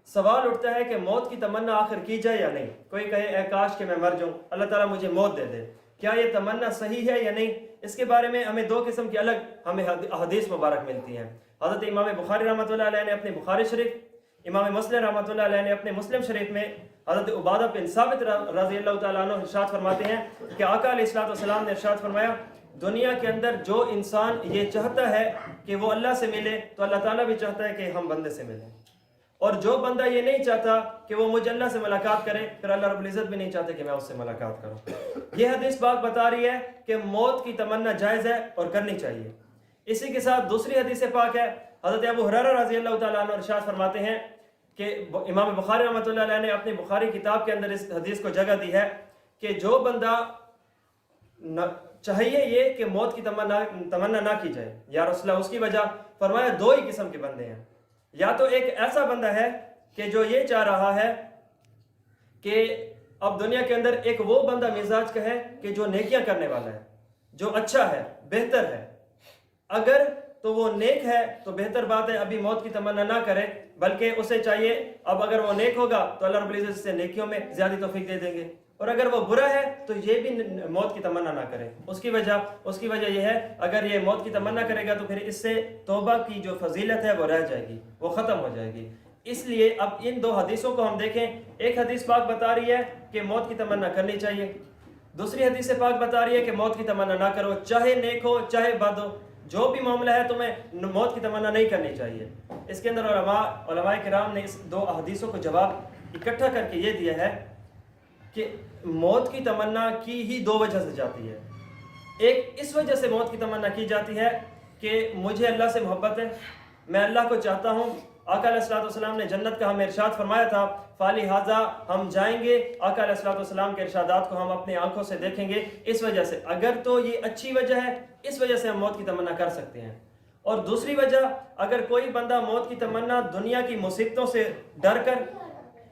سوال اٹھتا ہے کہ موت کی تمنا آخر کی جائے یا نہیں. کوئی کہے اے کاش کہ میں مر جاؤں, اللہ تعالیٰ مجھے موت دے دے, کیا یہ تمنا صحیح ہے یا نہیں؟ اس کے بارے میں ہمیں دو قسم کی الگ ہمیں حدیث مبارک ملتی ہیں. حضرت امام بخاری رحمۃ اللہ علیہ نے اپنے بخاری شریف, امام مسلم رحمۃ اللہ علیہ نے اپنے مسلم شریف میں حضرت عبادہ بن ثابت رضی اللہ تعالیٰ عنہ ارشاد فرماتے ہیں کہ آقا علیہ الصلوۃ والسلام نے ارشاد فرمایا, دنیا کے اندر جو انسان یہ چاہتا ہے کہ وہ اللہ سے ملے تو اللہ تعالیٰ بھی چاہتا ہے کہ ہم بندے سے ملیں, اور جو بندہ یہ نہیں چاہتا کہ وہ مجھ اللہ سے ملاقات کرے, پھر اللہ رب العزت بھی نہیں چاہتے کہ میں اس سے ملاقات کروں. یہ حدیث پاک بتا رہی ہے کہ موت کی تمنا جائز ہے اور کرنی چاہیے. اسی کے ساتھ دوسری حدیث پاک ہے, حضرت ابو ہریرہ رضی اللہ تعالیٰ عنہ ارشاد فرماتے ہیں کہ امام بخاری رحمۃ اللہ علیہ نے اپنی بخاری کتاب کے اندر اس حدیث کو جگہ دی ہے کہ جو بندہ چاہیے یہ کہ موت کی تمنا نہ کی جائے. یا رسول اللہ, اس کی وجہ فرمایا دو ہی قسم کے بندے ہیں. یا تو ایک ایسا بندہ ہے کہ جو یہ چاہ رہا ہے کہ اب دنیا کے اندر ایک وہ بندہ مزاج کا ہے کہ جو نیکیاں کرنے والا ہے, جو اچھا ہے, بہتر ہے. اگر تو وہ نیک ہے تو بہتر بات ہے, ابھی موت کی تمنا نہ کرے, بلکہ اسے چاہیے اب اگر وہ نیک ہوگا تو اللہ رب العزت سے نیکیوں میں زیادہ توفیق دے دیں گے, اور اگر وہ برا ہے تو یہ بھی موت کی تمنا نہ کرے. اس کی وجہ یہ ہے, اگر یہ موت کی تمنا کرے گا تو پھر اس سے توبہ کی جو فضیلت ہے وہ رہ جائے گی, وہ ختم ہو جائے گی. اس لیے اب ان دو حدیثوں کو ہم دیکھیں. ایک حدیث پاک بتا رہی ہے کہ موت کی تمنا کرنی چاہیے, دوسری حدیث پاک بتا رہی ہے کہ موت کی تمنا نہ کرو, چاہے نیک ہو چاہے بد ہو, جو بھی معاملہ ہے تمہیں موت کی تمنا نہیں کرنی چاہیے. اس کے اندر علماء کرام نے اس دو حدیثوں کو جواب اکٹھا کر کے یہ دیا ہے کہ موت کی تمنا کی ہی دو وجہ سے جاتی ہے. ایک اس وجہ سے موت کی تمنا کی جاتی ہے کہ مجھے اللہ سے محبت ہے, میں اللہ کو چاہتا ہوں. آقا علیہ الصلوۃ والسلام نے جنت کا ہمیں ارشاد فرمایا تھا, فَلِهَذَا ہم جائیں گے, آقا علیہ الصلوۃ والسلام کے ارشادات کو ہم اپنی آنکھوں سے دیکھیں گے. اس وجہ سے اگر تو یہ اچھی وجہ ہے, اس وجہ سے ہم موت کی تمنا کر سکتے ہیں. اور دوسری وجہ, اگر کوئی بندہ موت کی تمنا دنیا کی مصیبتوں سے ڈر کر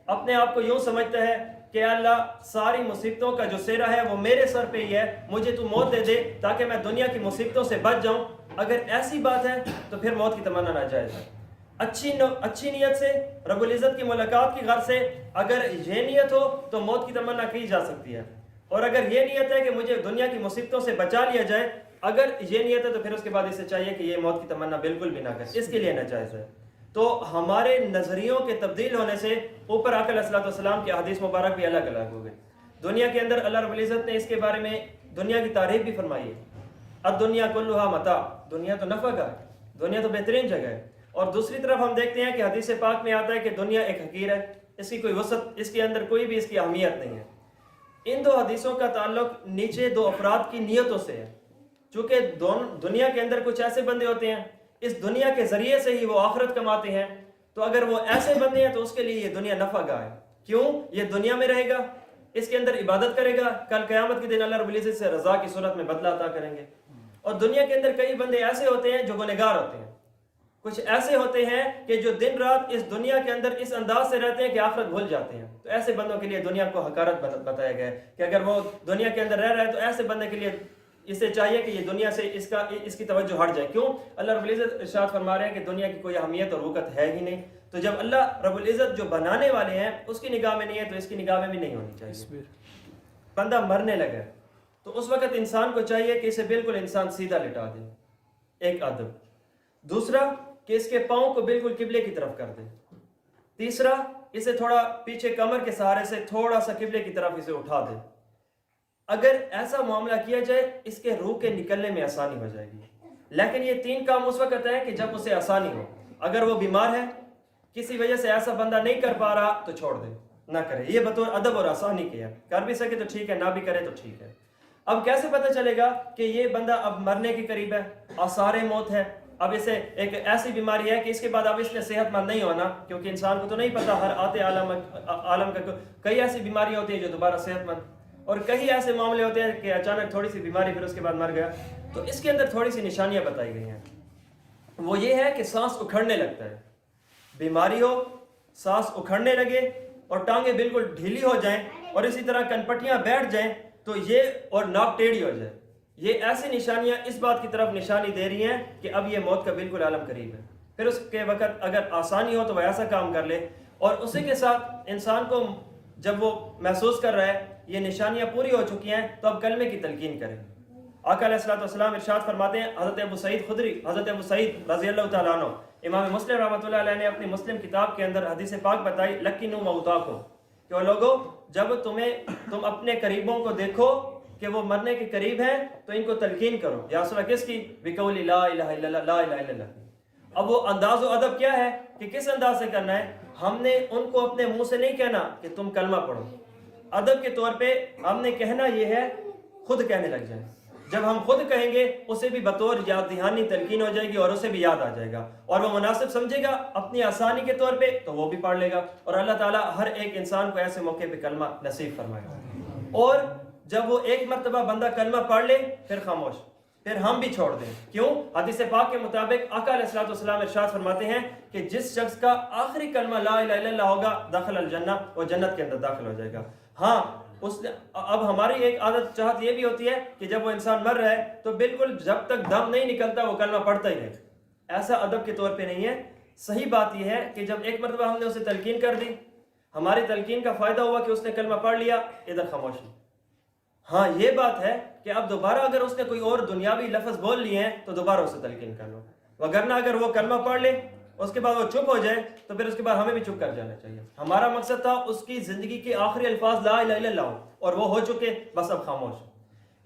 اپنے آپ کو یوں سمجھتا ہے کہ اللہ ساری مصیبتوں کا جو سہرا ہے وہ میرے سر پہ ہی ہے, مجھے تو موت دے دے تاکہ میں دنیا کی مصیبتوں سے بچ جاؤں, اگر ایسی بات ہے تو پھر موت کی تمنا ناجائز ہے. اچھی نیت سے, رب العزت کی ملاقات کی غرض سے اگر یہ نیت ہو تو موت کی تمنا کی جا سکتی ہے. اور اگر یہ نیت ہے کہ مجھے دنیا کی مصیبتوں سے بچا لیا جائے, اگر یہ نیت ہے تو پھر اس کے بعد اسے چاہیے کہ یہ موت کی تمنا بالکل بھی نہ کرے, اس کے لیے ناجائز ہے. تو ہمارے نظریوں کے تبدیل ہونے سے اوپر آقا علیہ الصلوۃ والسلام کی حدیث مبارک بھی الگ الگ ہو گئے. دنیا کے اندر اللہ رب العزت نے اس کے بارے میں دنیا کی تعریف بھی فرمائی ہے, الدنیا کلھا متاع, دنیا تو نفع کا ہے, دنیا تو بہترین جگہ ہے. اور دوسری طرف ہم دیکھتے ہیں کہ حدیث پاک میں آتا ہے کہ دنیا ایک حقیر ہے, اس کی کوئی وسعت, اس کے اندر کوئی بھی اس کی اہمیت نہیں ہے. ان دو حدیثوں کا تعلق نیچے دو افراد کی نیتوں سے ہے. چونکہ دنیا کے اندر کچھ ایسے بندے ہوتے ہیں اس دنیا کے ذریعے سے ہی وہ آخرت کماتے ہیں, تو اگر وہ ایسے بندے ہیں تو اس کے لیے یہ دنیا نفع گاہ ہے. کیوں؟ یہ دنیا میں رہے گا, اس کے اندر عبادت کرے گا, کل قیامت کے دن اللہ رب العزت سے رضا کی صورت میں بدلہ عطا کریں گے. اور دنیا کے اندر کئی بندے ایسے ہوتے ہیں جو گنہگار ہوتے ہیں, کچھ ایسے ہوتے ہیں کہ جو دن رات اس دنیا کے اندر اس انداز سے رہتے ہیں کہ آخرت بھول جاتے ہیں. تو ایسے بندوں کے لیے دنیا کو حقارت بتایا گیا ہے کہ اگر وہ دنیا کے اندر رہ رہا ہے تو ایسے بندے کے لیے اسے چاہیے کہ یہ دنیا سے اس کی توجہ ہٹ جائے. کیوں؟ اللہ رب العزت ارشاد فرما رہے ہیں کہ دنیا کی کوئی اہمیت اور وقت ہے ہی نہیں. تو جب اللہ رب العزت جو بنانے والے ہیں اس کی نگاہ میں نہیں ہے تو اس کی نگاہ میں بھی نہیں ہونی چاہیے. بندہ مرنے لگا تو اس وقت انسان کو چاہیے کہ اسے بالکل انسان سیدھا لٹا دے, ایک ادب. دوسرا کہ اس کے پاؤں کو بالکل قبلے کی طرف کر دے. تیسرا اسے تھوڑا پیچھے کمر کے سہارے سے تھوڑا سا قبلے کی طرف اسے اٹھا دے. اگر ایسا معاملہ کیا جائے اس کے روح کے نکلنے میں آسانی ہو جائے گی. لیکن یہ تین کام اس وقت ہے کہ جب اسے آسانی ہو. اگر وہ بیمار ہے, کسی وجہ سے ایسا بندہ نہیں کر پا رہا تو چھوڑ دے, نہ کرے. یہ بطور ادب اور آسانی کے ہے, کر بھی سکے تو ٹھیک ہے, نہ بھی کرے تو ٹھیک ہے. اب کیسے پتہ چلے گا کہ یہ بندہ اب مرنے کے قریب ہے, آثار موت ہے, اب اسے ایک ایسی بیماری ہے کہ اس کے بعد اب اس نے صحت مند نہیں ہونا, کیونکہ انسان کو تو نہیں پتا, ہر آتے عالم کا کئی ایسی بیماریاں ہوتی ہیں جو دوبارہ صحت مند, اور کئی ایسے معاملے ہوتے ہیں کہ اچانک تھوڑی سی بیماری پھر اس کے بعد مر گیا. تو اس کے اندر تھوڑی سی نشانیاں بتائی گئی ہیں. وہ یہ ہے کہ سانس اکھڑنے لگتا ہے, بیماری ہو, سانس اکھڑنے لگے اور ٹانگیں بالکل ڈھیلی ہو جائیں, اور اسی طرح کنپٹیاں بیٹھ جائیں تو یہ, اور ناک ٹیڑھی ہو جائے. یہ ایسی نشانیاں اس بات کی طرف نشانی دے رہی ہیں کہ اب یہ موت کا بالکل عالم قریب ہے. پھر اس کے وقت اگر آسانی ہو تو وہ ایسا کام کر لے, اور اسی کے ساتھ انسان کو جب وہ محسوس کر رہا ہے یہ نشانیاں پوری ہو چکی ہیں تو اب کلمے کی تلقین کریں. آقا علیہ الصلوۃ والسلام ارشاد فرماتے ہیں, حضرت ابو سعید خدری, حضرت ابو سعید رضی اللہ تعالیٰ عنہ, امام مسلم رحمۃ اللہ علیہ نے اپنی مسلم کتاب کے اندر حدیث پاک بتائی, لکنوا موتاکم, کہ وہ لوگوں جب تم اپنے قریبوں کو دیکھو کہ وہ مرنے کے قریب ہیں تو ان کو تلقین کرو. یا رسول اللہ کس کی؟ بقول لا الہ الا اللہ, لا الہ الا اللہ. اب وہ انداز و ادب کیا ہے کہ کس انداز سے کرنا ہے؟ ہم نے ان کو اپنے منہ سے نہیں کہنا کہ تم کلمہ پڑھو, ادب کے طور پہ ہم نے کہنا یہ ہے خود کہنے لگ جائیں. جب ہم خود کہیں گے اسے بھی بطور یاد دہانی تلقین ہو جائے گی اور اسے بھی یاد آ جائے گا, اور وہ مناسب سمجھے گا اپنی آسانی کے طور پہ تو وہ بھی پڑھ لے گا, اور اللہ تعالیٰ ہر ایک انسان کو ایسے موقع پہ کلمہ نصیب فرمائے گا. اور جب وہ ایک مرتبہ بندہ کلمہ پڑھ لے پھر خاموش, پھر ہم بھی چھوڑ دیں. کیوں؟ حدیث پاک کے مطابق آقا علیہ الصلوۃ والسلام ارشاد فرماتے ہیں کہ جس شخص کا آخری کلمہ لا الہ الا اللہ ہوگا دخل الجنہ, وہ جنت کے اندر داخل ہو جائے گا. ہاں اب ہماری ایک عادت چاہت یہ بھی ہوتی ہے کہ جب وہ انسان مر رہا ہے تو بالکل جب تک دم نہیں نکلتا وہ کلمہ پڑھتا ہی رہے. ایسا ادب کے طور پہ نہیں ہے. صحیح بات یہ ہے کہ جب ایک مرتبہ ہم نے اسے تلقین کر دی, ہماری تلقین کا فائدہ ہوا کہ اس نے کلمہ پڑھ لیا, ادھر خاموشی. ہاں یہ بات ہے کہ اب دوبارہ اگر اس نے کوئی اور دنیاوی لفظ بول لیے ہیں تو دوبارہ اسے تلقین کر لو, وگرنہ اگر وہ کلمہ پڑھ لے اس کے بعد وہ چپ ہو جائے تو پھر اس کے بعد ہمیں بھی چپ کر جانا چاہیے. ہمارا مقصد تھا اس کی زندگی کے آخری الفاظ لا الہ الا اللہ ہو, اور وہ ہو چکے, بس اب خاموش.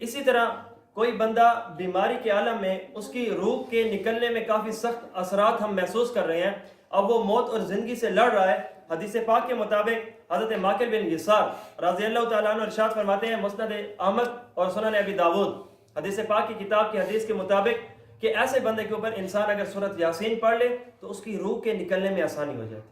اسی طرح کوئی بندہ بیماری کے عالم میں اس کی روح کے نکلنے میں کافی سخت اثرات ہم محسوس کر رہے ہیں, اب وہ موت اور زندگی سے لڑ رہا ہے. حدیث پاک کے مطابق حضرت ماکل بن یسار رضی اللہ تعالیٰ عنہ ارشاد فرماتے ہیں, مسند احمد اور سنن ابی داود, حدیث پاک کی کتاب کی حدیث کے مطابق, کہ ایسے بندے کے اوپر انسان اگر سورۃ یاسین پڑھ لے تو اس کی روح کے نکلنے میں آسانی ہو جاتی.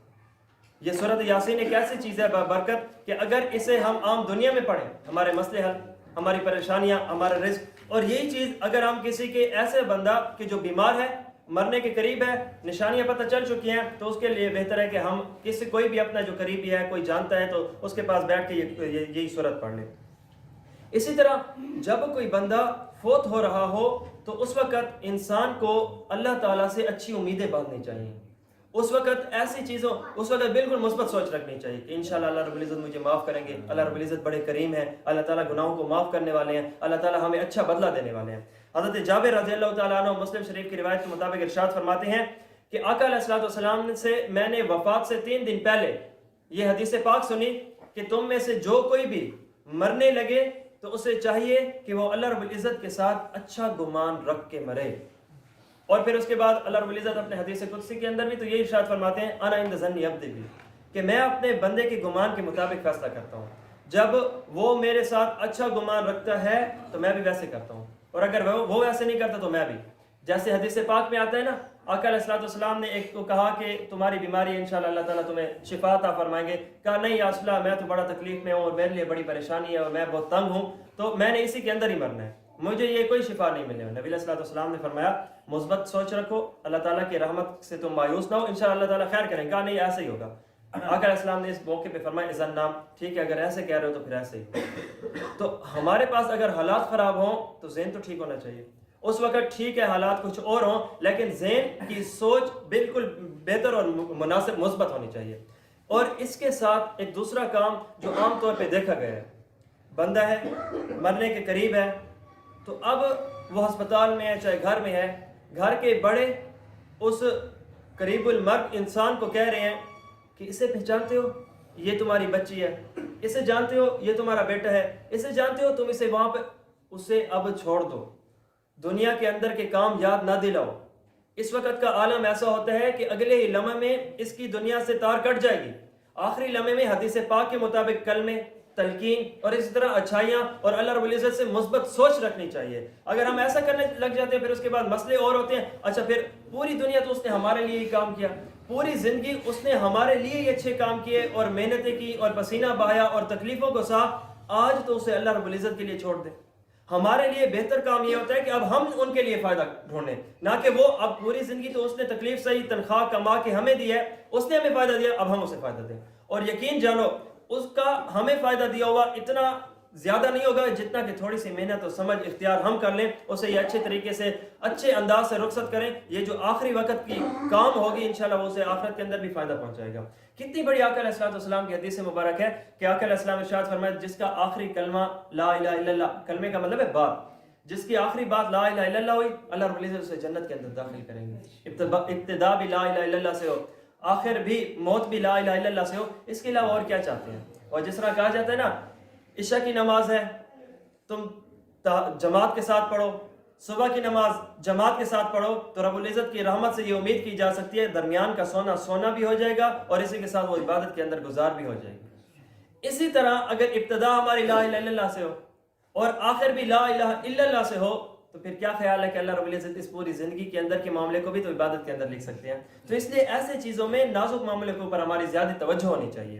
یہ سورۃ یاسین ایک ایسی چیز ہے بابرکت کہ اگر اسے ہم عام دنیا میں پڑھیں ہمارے مسئلے حل, ہماری پریشانیاں, ہمارا رزق, اور یہی چیز اگر ہم کسی کے ایسے بندہ کہ جو بیمار ہے, مرنے کے قریب ہے, نشانیاں پتہ چل چکی ہیں, تو اس کے لیے بہتر ہے کہ ہم کوئی بھی اپنا جو قریبی ہے, کوئی جانتا ہے, تو اس کے پاس بیٹھ کے یہی سورت پڑھ لیں. اسی طرح جب کوئی بندہ فوت ہو رہا ہو تو اس وقت انسان کو اللہ تعالیٰ سے اچھی امیدیں باندھنی چاہیے. اس وقت ایسی چیزوں, اس وقت بالکل مثبت سوچ رکھنی چاہیے کہ انشاءاللہ اللہ رب العزت مجھے معاف کریں گے, اللہ رب العزت بڑے کریم ہیں, اللہ تعالیٰ گناہوں کو معاف کرنے والے ہیں, اللہ تعالیٰ ہمیں اچھا بدلہ دینے والے ہیں. حضرت جابر رضی اللہ تعالیٰ عنہ مسلم شریف کی روایت کے مطابق ارشاد فرماتے ہیں کہ آقا علیہ الصلوۃ والسلام سے میں نے وفات سے 3 دن پہلے یہ حدیث پاک سنی کہ تم میں سے جو کوئی بھی مرنے لگے تو اسے چاہیے کہ وہ اللہ رب العزت کے ساتھ اچھا گمان رکھ کے مرے. اور پھر اس کے بعد اللہ رب العزت اپنے حدیث قدسی کے اندر بھی تو یہی ارشاد فرماتے ہیں, انا عند ظن عبدی بی, کہ میں اپنے بندے کے گمان کے مطابق فیصلہ کرتا ہوں. جب وہ میرے ساتھ اچھا گمان رکھتا ہے تو میں بھی ویسے کرتا ہوں, اور اگر وہ ویسے نہیں کرتا تو میں بھی. جیسے حدیث پاک میں آتا ہے نا, آقا علیہ الصلوۃ والسلام نے ایک کو کہا کہ تمہاری بیماری انشاءاللہ اللہ تعالیٰ تمہیں شفا عطا فرمائیں گے. کہا نہیں یا رسول اللہ, میں تو بڑا تکلیف میں ہوں اور میرے لیے بڑی پریشانی ہے اور میں بہت تنگ ہوں, تو میں نے اسی کے اندر ہی مرنا ہے, مجھے یہ کوئی شفا نہیں ملے. نبی علیہ الصلوۃ والسلام نے فرمایا مثبت سوچ رکھو, اللہ تعالیٰ کی رحمت سے تم مایوس نہ ہو, انشاءاللہ اللہ تعالیٰ خیر کریں. کہا نہیں ایسے ہی ہوگا. آقا علیہ السلام نے اس موقع پہ فرمایا اذن نام, ٹھیک ہے اگر ایسے کہہ رہے ہو تو پھر ایسے ہی. تو ہمارے پاس اگر حالات خراب ہوں تو ذہن تو ٹھیک ہونا چاہیے. اس وقت ٹھیک ہے حالات کچھ اور ہوں, لیکن ذہن کی سوچ بالکل بہتر اور مناسب مثبت ہونی چاہیے. اور اس کے ساتھ ایک دوسرا کام جو عام طور پہ دیکھا گیا ہے, بندہ ہے مرنے کے قریب ہے, تو اب وہ ہسپتال میں ہے چاہے گھر میں ہے, گھر کے بڑے اس قریب المرگ انسان کو کہہ رہے ہیں کہ اسے پہچانتے ہو, یہ تمہاری بچی ہے, اسے جانتے ہو, یہ تمہارا بیٹا ہے, اسے جانتے ہو, تم اسے وہاں پہ, اسے اب چھوڑ دو, دنیا کے اندر کے کام یاد نہ دلاؤ. اس وقت کا عالم ایسا ہوتا ہے کہ اگلے ہی لمحے میں اس کی دنیا سے تار کٹ جائے گی. آخری لمحے میں حدیث پاک کے مطابق کلمے, تلقین اور اسی طرح اچھائیاں اور اللہ رب العزت سے مثبت سوچ رکھنی چاہیے. اگر ہم ایسا کرنے لگ جاتے ہیں پھر اس کے بعد مسئلے اور ہوتے ہیں. اچھا پھر پوری دنیا تو اس نے ہمارے لیے ہی کام کیا, پوری زندگی اس نے ہمارے لیے ہی اچھے کام کیے اور محنتیں کی اور پسینہ بہایا اور تکلیفوں کو سہا, آج تو اسے اللہ رب العزت کے لیے چھوڑ دیں. ہمارے لیے بہتر کام یہ ہوتا ہے کہ اب ہم ان کے لیے فائدہ ڈھونڈیں, نہ کہ وہ اب پوری زندگی تو اس نے تکلیف صحیح تنخواہ کما کے ہمیں دی ہے, اس نے ہمیں فائدہ دیا, اب ہم اسے فائدہ دیں. اور یقین جانو اس کا ہمیں فائدہ دیا ہوا اتنا زیادہ نہیں ہوگا جتنا کہ تھوڑی سی محنت اور سمجھ اختیار ہم کر لیں، اسے یہ اچھے طریقے سے اچھے انداز سے رخصت کریں، یہ جو آخری وقت کی کام ہوگی انشاءاللہ وہ اسے آخرت کے اندر بھی فائدہ پہنچائے گا۔ کتنی بڑی آقا علیہ الصلوۃ والسلام کی حدیث مبارک ہے کہ آقا علیہ السلام ارشاد فرمایا جس کا آخری کلمہ لا الہ الا اللہ، کلمے کا مطلب ہے بات، جس کی آخری بات لا الہ الا اللہ ہوئی، اللہ رب العزت اسے جنت کے اندر داخل کریں گے۔ ابتدا بھی لا الہ الا اللہ سے ہو، آخر بھی موت بھی لا الہ الا اللہ سے ہو، اس کے علاوہ اور کیا چاہتے ہیں؟ اور جس طرح کہا جاتا ہے نا عشاء کی نماز ہے تم جماعت کے ساتھ پڑھو، صبح کی نماز جماعت کے ساتھ پڑھو، تو رب العزت کی رحمت سے یہ امید کی جا سکتی ہے درمیان کا سونا سونا بھی ہو جائے گا اور اسی کے ساتھ وہ عبادت کے اندر گزار بھی ہو جائے گی۔ اسی طرح اگر ابتدا ہماری لا الہ الا اللہ سے ہو اور آخر بھی لا الہ الا اللہ سے ہو تو پھر کیا خیال ہے کہ اللہ رب العزت اس پوری زندگی کے اندر کے معاملے کو بھی تو عبادت کے اندر لکھ سکتے ہیں۔ تو اس لیے ایسے چیزوں میں نازک معاملے کے اوپر ہماری زیادہ توجہ ہونی چاہیے۔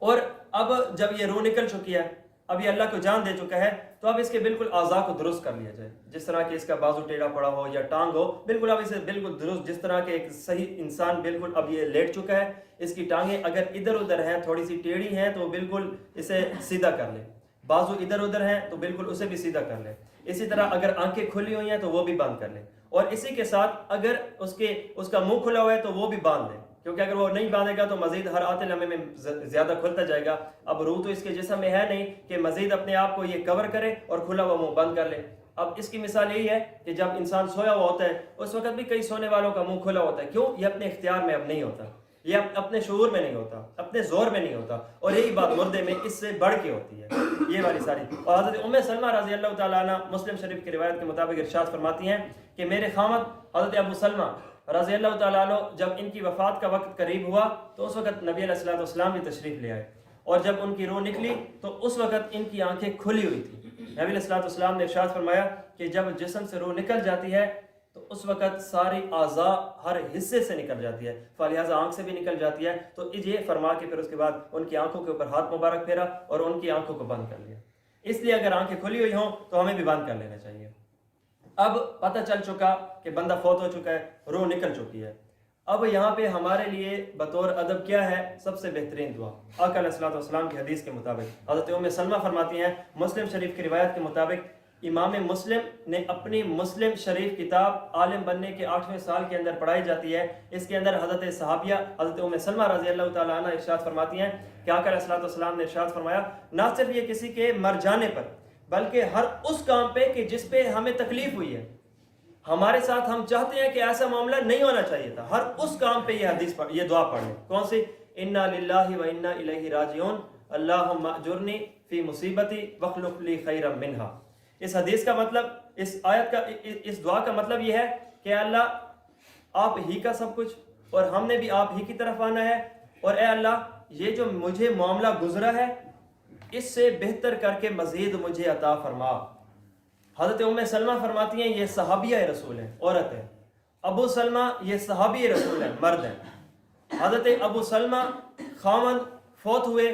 اور اب جب یہ روح نکل چکی ہے، اب یہ اللہ کو جان دے چکا ہے، تو اب اس کے بالکل اعضاء کو درست کر لیا جائے، جس طرح کہ اس کا بازو ٹیڑھا پڑا ہو یا ٹانگ ہو، بالکل اب اسے بالکل درست، جس طرح کہ ایک صحیح انسان بالکل اب یہ لیٹ چکا ہے، اس کی ٹانگیں اگر ادھر ادھر ہیں تھوڑی سی ٹیڑھی ہیں تو بالکل اسے سیدھا کر لے، بازو ادھر ادھر ہیں تو بالکل اسے بھی سیدھا کر لے، اسی طرح اگر آنکھیں کھلی ہوئی ہیں تو وہ بھی بند کر لے، اور اسی کے ساتھ اگر اس کا منہ کھلا ہوا ہے تو وہ بھی باندھ لے، کیونکہ اگر وہ نہیں باندھے گا تو مزید ہر آتے لمحے میں زیادہ کھلتا جائے گا۔ اب روح تو اس کے جسم میں ہے نہیں کہ مزید اپنے آپ کو یہ کور کرے اور کھلا ہوا منہ بند کر لے۔ اب اس کی مثال یہی ہے کہ جب انسان سویا ہوا ہوتا ہے اس وقت بھی کئی سونے والوں کا منہ کھلا ہوتا ہے، کیوں؟ یہ اپنے اختیار میں اب نہیں ہوتا، یہ اپنے شعور میں نہیں ہوتا، اپنے زور میں نہیں ہوتا، اور یہی بات مردے میں اس سے بڑھ کے ہوتی ہے، یہ والی ساری۔ اور حضرت ام سلمہ رضی اللہ تعالیٰ عنہ مسلم شریف کی روایت کے مطابق ارشاد فرماتی ہیں کہ میرے خامد حضرت ابو سلمہ رضی اللہ تعالیٰ عنہ جب ان کی وفات کا وقت قریب ہوا تو اس وقت نبی علیہ الصلوۃ والسلام بھی تشریف لے آئے، اور جب ان کی روح نکلی تو اس وقت ان کی آنکھیں کھلی ہوئی تھی۔ نبی علیہ الصلوۃ والسلام نے ارشاد فرمایا کہ جب جسم سے روح نکل جاتی ہے تو اس وقت ساری اعضاء ہر حصے سے نکل جاتی ہے، فلہذا آنکھ سے بھی نکل جاتی ہے، تو یہ فرما کے پھر اس کے بعد ان کی آنکھوں کے اوپر ہاتھ مبارک پھیرا اور ان کی آنکھوں کو بند کر لیا۔ اس لیے اگر آنکھیں کھلی ہوئی ہوں تو ہمیں بھی بند کر لینا چاہیے۔ اب پتہ چل چکا کہ بندہ فوت ہو چکا ہے، روح نکل چکی ہے، اب یہاں پہ ہمارے لیے بطور ادب کیا ہے؟ سب سے بہترین دعا آقا علیہ الصلوۃ والسلام کی حدیث کے مطابق حضرت ام سلمہ فرماتی ہیں، مسلم شریف کی روایت کے مطابق امام مسلم نے اپنی مسلم شریف کتاب عالم بننے کے 8ویں سال کے اندر پڑھائی جاتی ہے، اس کے اندر حضرت صحابیہ حضرت ام سلمہ رضی اللہ تعالیٰ عنہ ارشاد فرماتی ہیں کہ آقا علیہ الصلوۃ والسلام نے ارشاد فرمایا نہ صرف یہ کسی کے مر جانے پر بلکہ ہر اس کام پہ کہ جس پہ ہمیں تکلیف ہوئی ہے، ہمارے ساتھ ہم چاہتے ہیں کہ ایسا معاملہ نہیں ہونا چاہیے تھا، ہر اس کام پہ یہ حدیث پڑھ، یہ دعا پڑھ لیں۔ کون سی؟ انا للہ و انا الیہ راجعون اللہم اجرنی فی مصیبتی واخلف لی خیرا منہا۔ اس حدیث کا مطلب، اس آیت کا، اس دعا کا مطلب یہ ہے کہ اللہ آپ ہی کا سب کچھ اور ہم نے بھی آپ ہی کی طرف آنا ہے، اور اے اللہ یہ جو مجھے معاملہ گزرا ہے اس سے بہتر کر کے مزید مجھے عطا فرما۔ حضرت ام سلمہ فرماتی ہیں یہ صحابیہ رسول ہیں، عورت ہے، ابو سلمہ یہ صحابی رسول ہیں، مرد ہیں۔ حضرت ابو سلمہ خاوند فوت ہوئے،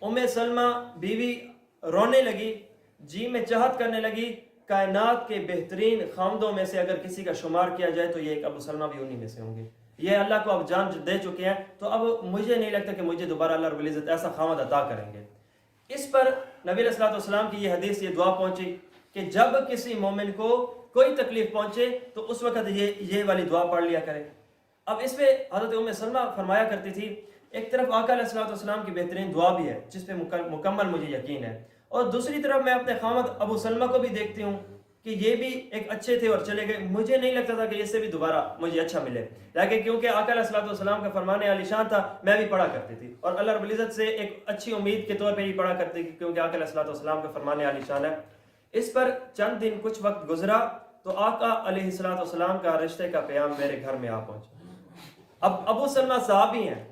ام سلمہ بیوی رونے لگی، جی میں چاہت کرنے لگی، کائنات کے بہترین خامدوں میں سے اگر کسی کا شمار کیا جائے تو یہ ایک ابو سلمہ بھی انہی میں سے ہوں گے، یہ اللہ کو اب جان دے چکے ہیں، تو اب مجھے نہیں لگتا کہ مجھے دوبارہ اللہ رب العزت ایسا خامد عطا کریں گے۔ اس پر نبی علیہ الصلوۃ والسلام کی یہ حدیث، یہ دعا پہنچی کہ جب کسی مومن کو کوئی تکلیف پہنچے تو اس وقت یہ والی دعا پڑھ لیا کرے۔ اب اس پہ حضرت ام سلمہ فرمایا کرتی تھی ایک طرف آقا علیہ الصلوۃ والسلام کی بہترین دعا بھی ہے جس پہ مکمل مجھے یقین ہے، اور دوسری طرف میں اپنے خامد ابو سلمہ کو بھی دیکھتی ہوں کہ یہ بھی ایک اچھے تھے اور چلے گئے، مجھے نہیں لگتا تھا کہ اس سے بھی دوبارہ مجھے اچھا ملے، لیکن کیونکہ آقا علیہ الصلوۃ والسلام کا فرمان عالی شان تھا میں بھی پڑھا کرتی تھی، اور اللہ رب العزت سے ایک اچھی امید کے طور پہ ہی پڑھا کرتی تھی کیونکہ آقا علیہ الصلوۃ والسلام کا فرمان عالی شان ہے۔ اس پر چند دن کچھ وقت گزرا تو آقا علیہ الصلوۃ والسلام کا رشتے کا پیام میرے گھر میں آ پہنچا۔ اب ابو سلمہ صحابی ہیں،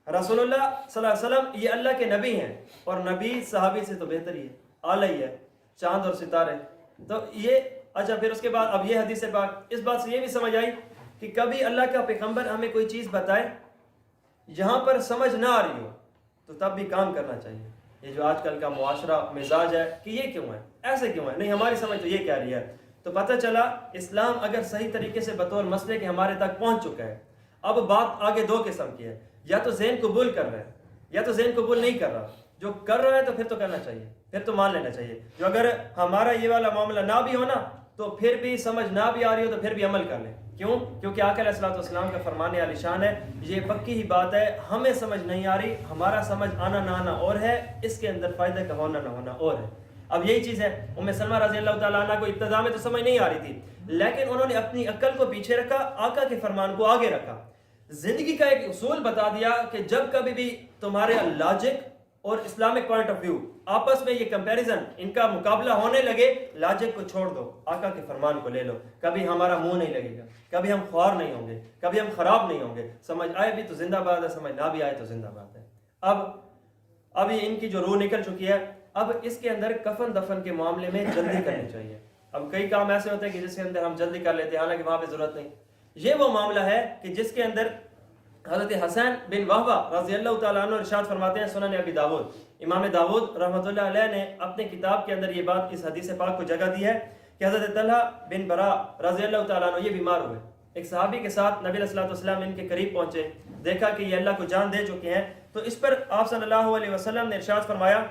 رسول اللہ صلی اللہ علیہ وسلم یہ اللہ کے نبی ہیں، اور نبی صحابی سے تو بہتر ہی ہے، اعلیٰ ہی ہے، چاند اور ستارے۔ تو یہ اچھا، پھر اس کے بعد اب یہ حدیث پاک، اس بات سے یہ بھی سمجھ آئی کہ کبھی اللہ کا پیغمبر ہمیں کوئی چیز بتائے جہاں پر سمجھ نہ آ رہی ہو تو تب بھی کام کرنا چاہیے۔ یہ جو آج کل کا معاشرہ مزاج ہے کہ یہ کیوں ہے، ایسے کیوں ہے، نہیں ہماری سمجھ تو یہ کہہ رہی ہے، تو پتہ چلا اسلام اگر صحیح طریقے سے بطور مسئلے کے ہمارے تک پہنچ چکا ہے، اب بات آگے دو قسم کی ہے، یا تو ذہن قبول کر رہا ہے یا تو ذہن قبول نہیں کر رہا۔ جو کر رہا ہے تو پھر تو کرنا چاہیے، پھر تو مان لینا چاہیے. جو اگر ہمارا یہ والا معاملہ نہ بھی ہونا تو پھر بھی سمجھ نہ بھی آ رہی ہو تو پھر بھی عمل کر لیں. کیوں؟ کیونکہ آقا علیہ الصلوۃ والسلام کا فرمان عالی شان ہے، یہ پکی ہی بات ہے، ہمیں سمجھ نہیں آ رہی، ہمارا سمجھ آنا نہ آنا اور ہے، اس کے اندر فائدہ کا ہونا نہ ہونا اور ہے. اب یہی چیز ہے، ام سلمہ رضی اللہ تعالیٰ عنہ کو ابتدا میں تو سمجھ نہیں آ رہی تھی، لیکن انہوں نے اپنی عقل کو پیچھے رکھا، آقا کے فرمان کو آگے رکھا، زندگی کا ایک اصول بتا دیا کہ جب کبھی بھی تمہارے لاجک اور اسلامک پوائنٹ آف ویو آپس میں یہ کمپیریزن، ان کا مقابلہ ہونے لگے، لاجک کو چھوڑ دو، آقا کے فرمان کو لے لو، کبھی ہمارا منہ نہیں لگے گا، کبھی ہم خوار نہیں ہوں گے، کبھی ہم خراب نہیں ہوں گے، سمجھ آئے بھی تو زندہ باد ہے، سمجھ نہ بھی آئے تو زندہ باد ہے. اب یہ ان کی جو روح نکل چکی ہے، اب اس کے اندر کفن دفن کے معاملے میں جلدی کرنی چاہیے. اب کئی کام ایسے ہوتے ہیں کہ جس کے اندر ہم جلدی کر لیتے ہیں، حالانکہ وہاں پہ ضرورت نہیں. یہ وہ معاملہ ہے کہ جس کے اندر حضرت حسین بن وہبہ رضی اللہ تعالیٰ عنہ ارشاد فرماتے ہیں، سنن ابی داود، امام داود رحمۃ اللہ علیہ نے اپنے کتاب کے اندر یہ بات اس حدیث پاک کو جگہ دی ہے کہ حضرت طلحہ بن برا رضی اللہ تعالیٰ عنہ یہ بیمار ہوئے، ایک صحابی کے ساتھ نبی علیہ الصلوۃ والسلام ان کے قریب پہنچے، دیکھا کہ یہ اللہ کو جان دے چکے ہیں، تو اس پر آپ صلی اللہ علیہ وسلم نے ارشاد فرمایا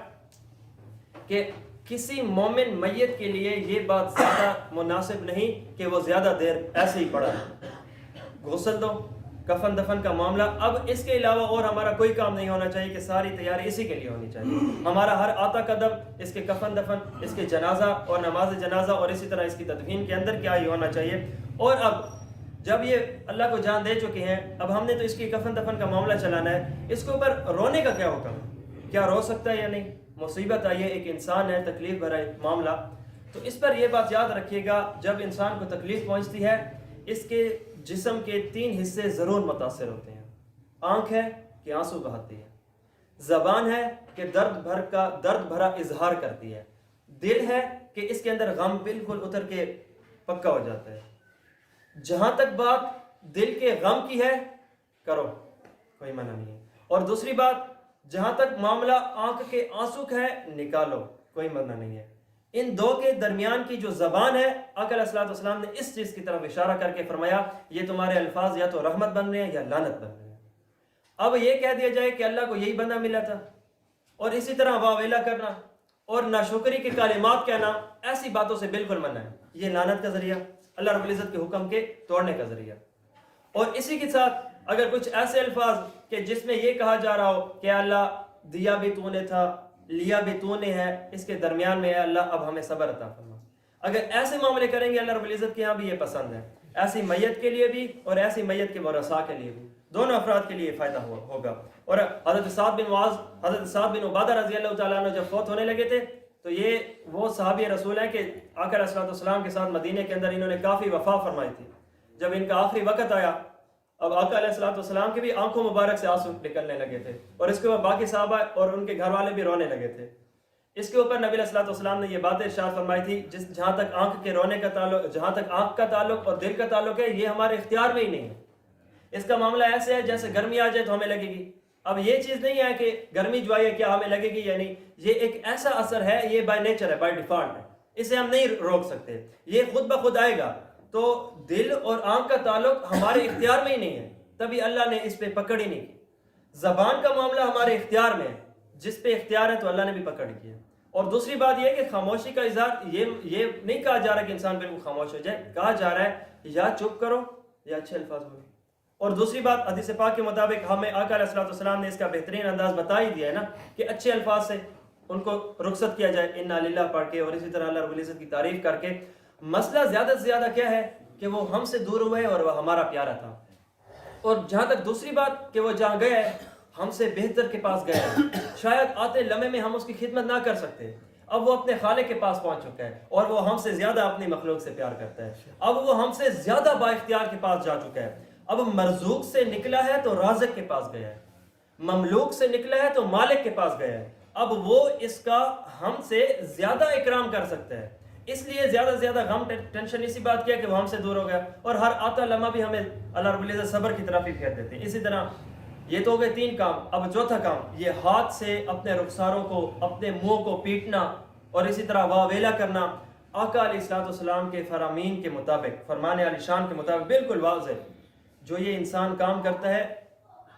کہ کسی مومن میت کے لیے یہ بات زیادہ مناسب نہیں کہ وہ زیادہ دیر ایسے ہی پڑا ہے، غسل دو، کفن دفن کا معاملہ. اب اس کے علاوہ اور ہمارا کوئی کام نہیں ہونا چاہیے کہ ساری تیاری اسی کے لیے ہونی چاہیے. ہمارا ہر آتا قدم اس کے کفن دفن، اس کے جنازہ اور نماز جنازہ اور اسی طرح اس کی تدفین کے اندر کیا ہی ہونا چاہیے. اور اب جب یہ اللہ کو جان دے چکے ہیں، اب ہم نے تو اس کی کفن دفن کا معاملہ چلانا ہے، اس کے اوپر رونے کا کیا حکم ہے؟ کیا رو سکتا ہے یا نہیں؟ مصیبت آئی ہے، ایک انسان ہے، تکلیف بھرا معاملہ. تو اس پر یہ بات یاد رکھیے گا، جب انسان کو تکلیف پہنچتی ہے، اس کے جسم کے 3 حصے ضرور متاثر ہوتے ہیں. آنکھ ہے کہ آنسو بہاتی ہے، زبان ہے کہ درد بھرا اظہار کرتی ہے، دل ہے کہ اس کے اندر غم بالکل اتر کے پکا ہو جاتا ہے. جہاں تک بات دل کے غم کی ہے کرو، کوئی منع نہیں ہے. اور دوسری بات، جہاں تک معاملہ آنکھ کے آنسو کا ہے نکالو، کوئی منع نہیں ہے. ان دو کے درمیان کی جو زبان ہے، آقا علیہ الصلوۃ والسلام نے اس چیز کی طرف اشارہ کر کے فرمایا یہ تمہارے الفاظ یا تو رحمت بن رہے ہیں یا لعنت بن رہے ہیں. اب یہ کہہ دیا جائے کہ اللہ کو یہی بندہ ملا تھا، اور اسی طرح واویلا کرنا اور ناشکری کے کلمات کہنا، ایسی باتوں سے بالکل منع ہے. یہ لعنت کا ذریعہ، اللہ رب العزت کے حکم کے توڑنے کا ذریعہ. اور اسی کے ساتھ اگر کچھ ایسے الفاظ کہ جس میں یہ کہا جا رہا ہو کہ اللہ دیا بھی تو نے تھا، لیا بھی تو نے ہے، اس کے درمیان میں ہے اللہ اب ہمیں صبر عطا فرما، اگر ایسے معاملے کریں گے اللہ رب العزت کے ہاں بھی یہ پسند ہے. ایسی میت کے لیے بھی اور ایسی میت کے ورثاء کے لیے بھی، دونوں افراد کے لیے فائدہ ہوگا. اور حضرت سعد بن معاذ، حضرت سعد بن عبادہ رضی اللہ تعالیٰ عنہ جب فوت ہونے لگے تھے تو یہ وہ صحابی رسول ہیں کہ آقا علیہ السلام کے ساتھ مدینے کے اندر انہوں نے کافی وفا فرمائی تھی. جب ان کا آخری وقت آیا، اب آقا علیہ السلام کے بھی آنکھوں مبارک سے آنسو نکلنے لگے تھے، اور اس کے بعد باقی صحابہ اور ان کے گھر والے بھی رونے لگے تھے. اس کے اوپر نبی علیہ السلام نے یہ بات ارشاد فرمائی تھی، جہاں تک آنکھ کے رونے کا تعلق، جہاں تک آنکھ کا تعلق اور دل کا تعلق ہے، یہ ہمارے اختیار میں ہی نہیں ہے. اس کا معاملہ ایسے ہے جیسے گرمی آ جائے تو ہمیں لگے گی. اب یہ چیز نہیں ہے کہ گرمی جو آئی ہے کیا ہمیں لگے گی یا نہیں، یہ ایک ایسا اثر ہے، یہ بائی نیچر ہے، بائی ڈیفالٹ ہے، اسے ہم نہیں روک سکتے، یہ خود بخود آئے گا. تو دل اور آنکھ کا تعلق ہمارے اختیار میں ہی نہیں ہے، تبھی اللہ نے اس پہ پکڑ ہی نہیں کی. زبان کا معاملہ ہمارے اختیار میں ہے، جس پہ اختیار ہے تو اللہ نے بھی پکڑ کیا. اور دوسری بات یہ کہ خاموشی کا اظہار، یہ نہیں کہا جا رہا کہ انسان بالکل خاموش ہو جائے، کہا جا رہا ہے یا چپ کرو یا اچھے الفاظ بولو. اور دوسری بات، حدیث پاک کے مطابق ہمیں آقا علیہ السلام نے اس کا بہترین انداز بتا ہی دیا ہے نا کہ اچھے الفاظ سے ان کو رخصت کیا جائے، انا للہ پڑھ کے اور اسی طرح اللہ رب العزت کی تعریف کر کے. مسئلہ زیادہ سے زیادہ کیا ہے کہ وہ ہم سے دور ہوئے اور وہ ہمارا پیارا تھا. اور جہاں تک دوسری بات کہ وہ جہاں گئے ہم سے بہتر کے پاس گئے، شاید آتے لمحے میں ہم اس کی خدمت نہ کر سکتے، اب وہ اپنے خالق کے پاس پہنچ چکا ہے اور وہ ہم سے زیادہ اپنی مخلوق سے پیار کرتا ہے. اب وہ ہم سے زیادہ با اختیار کے پاس جا چکا ہے. اب مرزوق سے نکلا ہے تو رازق کے پاس گیا ہے، مملوک سے نکلا ہے تو مالک کے پاس گیا ہے. اب وہ اس کا ہم سے زیادہ اکرام کر سکتا ہے، اس لیے زیادہ سے زیادہ غم ٹینشن اسی بات کیا کہ وہ ہم سے دور ہو گیا، اور ہر آتا لمحہ بھی ہمیں اللہ رب العزت صبر کی طرف ہی پھیر دیتے ہیں. اسی طرح یہ تو ہو گئے 3 کام. اب چوتھا کام، یہ ہاتھ سے اپنے رخساروں کو، اپنے منہ کو پیٹنا اور اسی طرح واویلا کرنا آقا علیہ السلام کے فرامین کے مطابق، فرمان علی شان کے مطابق بالکل واضح. جو یہ انسان کام کرتا ہے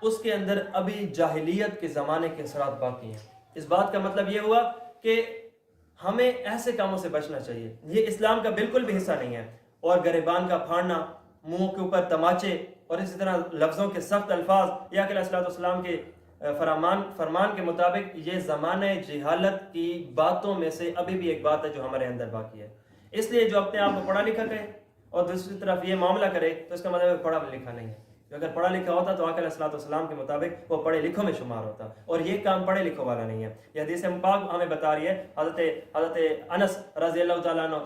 اس کے اندر ابھی جاہلیت کے زمانے کے اثرات باقی ہیں. اس بات کا مطلب یہ ہوا کہ ہمیں ایسے کاموں سے بچنا چاہیے، یہ اسلام کا بالکل بھی حصہ نہیں ہے۔ اور گریبان کا پھاڑنا، منہ کے اوپر تماچے اور اسی طرح لفظوں کے سخت الفاظ، یا کہ علیہ السلام کے فرمان کے مطابق یہ زمانہ جہالت کی باتوں میں سے ابھی بھی ایک بات ہے جو ہمارے اندر باقی ہے۔ اس لیے جو اپنے آپ کو پڑھا لکھا کہے اور دوسری طرف یہ معاملہ کرے تو اس کا مطلب پڑھا لکھا نہیں ہے۔ جو اگر پڑھا لکھا ہوتا تو آقا علیہ السلام کے مطابق وہ پڑھے لکھوں میں شمار ہوتا، اور یہ کام پڑھے لکھوں والا نہیں ہے۔ یہ حدیث پاک ہمیں بتا رہی ہے، حضرت انس رضی اللہ تعالیٰ عنہ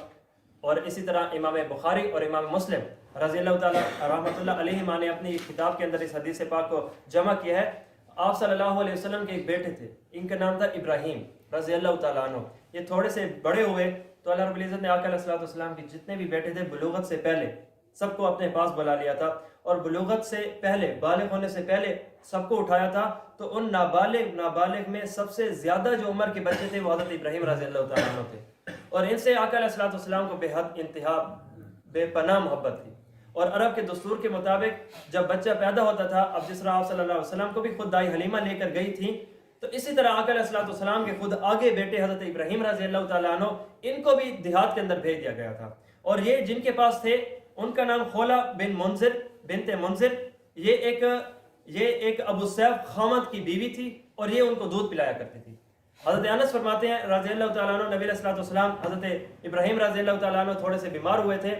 اور اسی طرح امام بخاری اور امام مسلم رضی اللہ تعالیٰ رحمۃ اللہ علیہ نے اپنی کتاب کے اندر اس حدیث پاک کو جمع کیا ہے۔ آپ صلی اللہ علیہ وسلم کے ایک بیٹے تھے، ان کا نام تھا ابراہیم رضی اللہ تعالیٰ عنہ۔ یہ تھوڑے سے بڑے ہوئے تو اللہ رب العزت نے آقا علیہ السلام کے جتنے بھی بیٹے تھے بلوغت سے پہلے سب کو اپنے پاس بلا لیا تھا، اور بلوغت سے پہلے، بالغ ہونے سے پہلے سب کو اٹھایا تھا۔ تو ان نابالغ میں سب سے زیادہ جو عمر کے بچے تھے وہ حضرت ابراہیم رضی اللہ تعالیٰ عنہ تھے، اور ان سے آقا علیہ السلام کو بے حد انتہا بے پناہ محبت تھی۔ اور عرب کے دستور کے مطابق جب بچہ پیدا ہوتا تھا، اب جس طرح آپ صلی اللہ علیہ وسلم کو بھی خود دائی حلیمہ لے کر گئی تھی، تو اسی طرح آقا علیہ السلام کے خود آگے بیٹے حضرت ابراہیم رضی اللہ تعالیٰ عنہ، ان کو بھی دیہات کے اندر بھیج دیا گیا تھا۔ اور یہ جن کے پاس تھے ان کا نام خولہ بنت منذر، یہ ایک ابو سیف خامد کی بیوی تھی، اور یہ ان کو دودھ پلایا کرتی تھی۔ حضرت انس فرماتے ہیں رضی اللہ تعالیٰ عنہ، نبی علیہ السلام حضرت ابراہیم رضی اللہ تعالیٰ عنہ تھوڑے سے بیمار ہوئے تھے،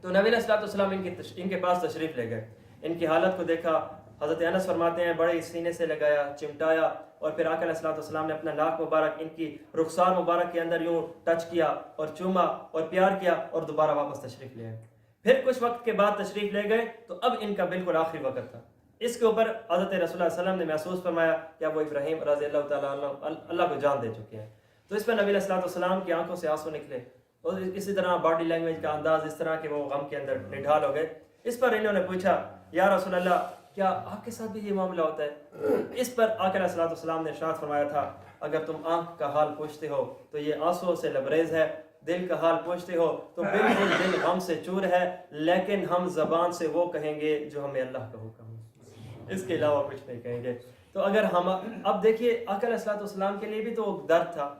تو نبی علیہ السلام ان کے پاس تشریف لے گئے۔ ان کی حالت کو دیکھا، حضرت انس فرماتے ہیں بڑے سینے سے لگایا، چمٹایا، اور پھر آقا علیہ السلام نے اپنا ناک مبارک ان کی رخسار مبارک کے اندر یوں ٹچ کیا اور چوما اور پیار کیا، اور دوبارہ واپس تشریف لے آئے۔ پھر کچھ وقت کے بعد تشریف لے گئے تو اب ان کا بالکل آخری وقت تھا۔ اس کے اوپر حضرت رسول اللہ صلی اللہ علیہ وسلم نے محسوس فرمایا کہ اب وہ ابراہیم رضی اللہ تعالیٰ عنہ اللہ کو جان دے چکے ہیں۔ تو اس پر نبی علیہ السلام کی آنکھوں سے آنسو نکلے، اور اسی طرح باڈی لینگویج کا انداز اس طرح کہ وہ غم کے اندر نڈھال ہو گئے۔ اس پر انہوں نے پوچھا، یا رسول اللہ کیا آپ کے ساتھ بھی یہ معاملہ ہوتا ہے؟ اس پر آقا علیہ السلام نے ارشاد فرمایا تھا، اگر تم آنکھ کا حال پوچھتے ہو تو یہ آنسو سے لبریز ہے، دل کا حال پوچھتے ہو تو بالکل دل غم سے چور ہے، لیکن ہم زبان سے وہ کہیں گے جو ہمیں اللہ کا حکم ہے، اس کے علاوہ کچھ نہیں کہیں گے۔ تو اگر ہم اب دیکھیے آقا علیہ السلام کے لیے بھی تو درد تھا،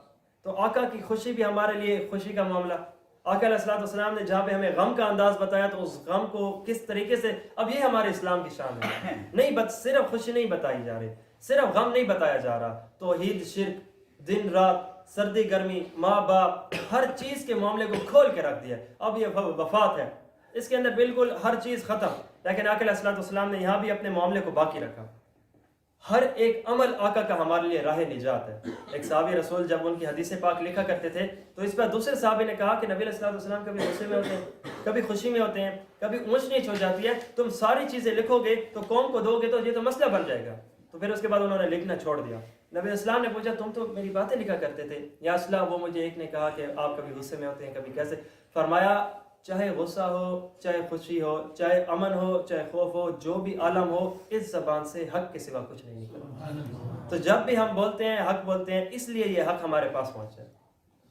تو آقا کی خوشی بھی ہمارے لیے خوشی کا معاملہ۔ آقا علیہ السلام نے جہاں پہ ہمیں غم کا انداز بتایا تو اس غم کو کس طریقے سے، اب یہ ہمارے اسلام کی شان ہے، نہیں صرف خوشی نہیں بتائی جا رہی، صرف غم نہیں بتایا جا رہا، توحید، شرک، دن رات، سردی گرمی، ماں باپ، ہر چیز کے معاملے کو کھول کے رکھ دیا۔ اب یہ وفات ہے، اس کے اندر بالکل ہر چیز ختم، لیکن آقا علیہ السلام نے یہاں بھی اپنے معاملے کو باقی رکھا۔ ہر ایک عمل آقا کا ہمارے لیے راہ نجات ہے۔ ایک صحابی رسول جب ان کی حدیث پاک لکھا کرتے تھے تو اس پر دوسرے صحابی نے کہا کہ نبی علیہ السلام کبھی غصے میں ہوتے ہیں، کبھی خوشی میں ہوتے ہیں، کبھی اونچ نیچ ہو جاتی ہے، تم ساری چیزیں لکھو گے تو قوم کو دو گے تو یہ تو مسئلہ بن جائے گا۔ تو پھر اس کے بعد انہوں نے لکھنا چھوڑ دیا۔ نبی علیہ السلام نے پوچھا، تم تو میری باتیں لکھا کرتے تھے یا اصلاح؟ وہ مجھے ایک نے کہا کہ آپ کبھی غصے میں ہوتے ہیں، کبھی کیسے؟ فرمایا چاہے غصہ ہو، چاہے خوشی ہو، چاہے امن ہو، چاہے خوف ہو، جو بھی عالم ہو، اس زبان سے حق کے سوا کچھ نہیں نکلتا۔ تو جب بھی ہم بولتے ہیں حق بولتے ہیں، اس لیے یہ حق ہمارے پاس پہنچا ہے۔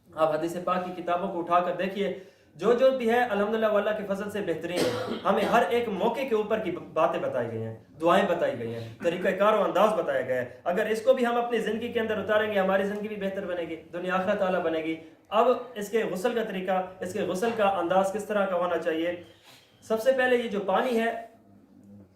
آپ حدیث پاک کی کتابوں کو اٹھا کر دیکھیے، جو بھی ہے الحمدللہ واللہ کے فضل سے بہترین ہے۔ ہمیں ہر ایک موقع کے اوپر کی باتیں بتائی گئی ہیں، دعائیں بتائی گئی ہیں، طریقہ کار و انداز بتایا گیا ہے۔ اگر اس کو بھی ہم اپنی زندگی کے اندر اتاریں گے، ہماری زندگی بھی بہتر بنے گی، دنیا آخرت اعلیٰ بنے گی۔ اب اس کے غسل کا طریقہ، اس کے غسل کا انداز کس طرح کا ہونا چاہیے؟ سب سے پہلے یہ جو پانی ہے،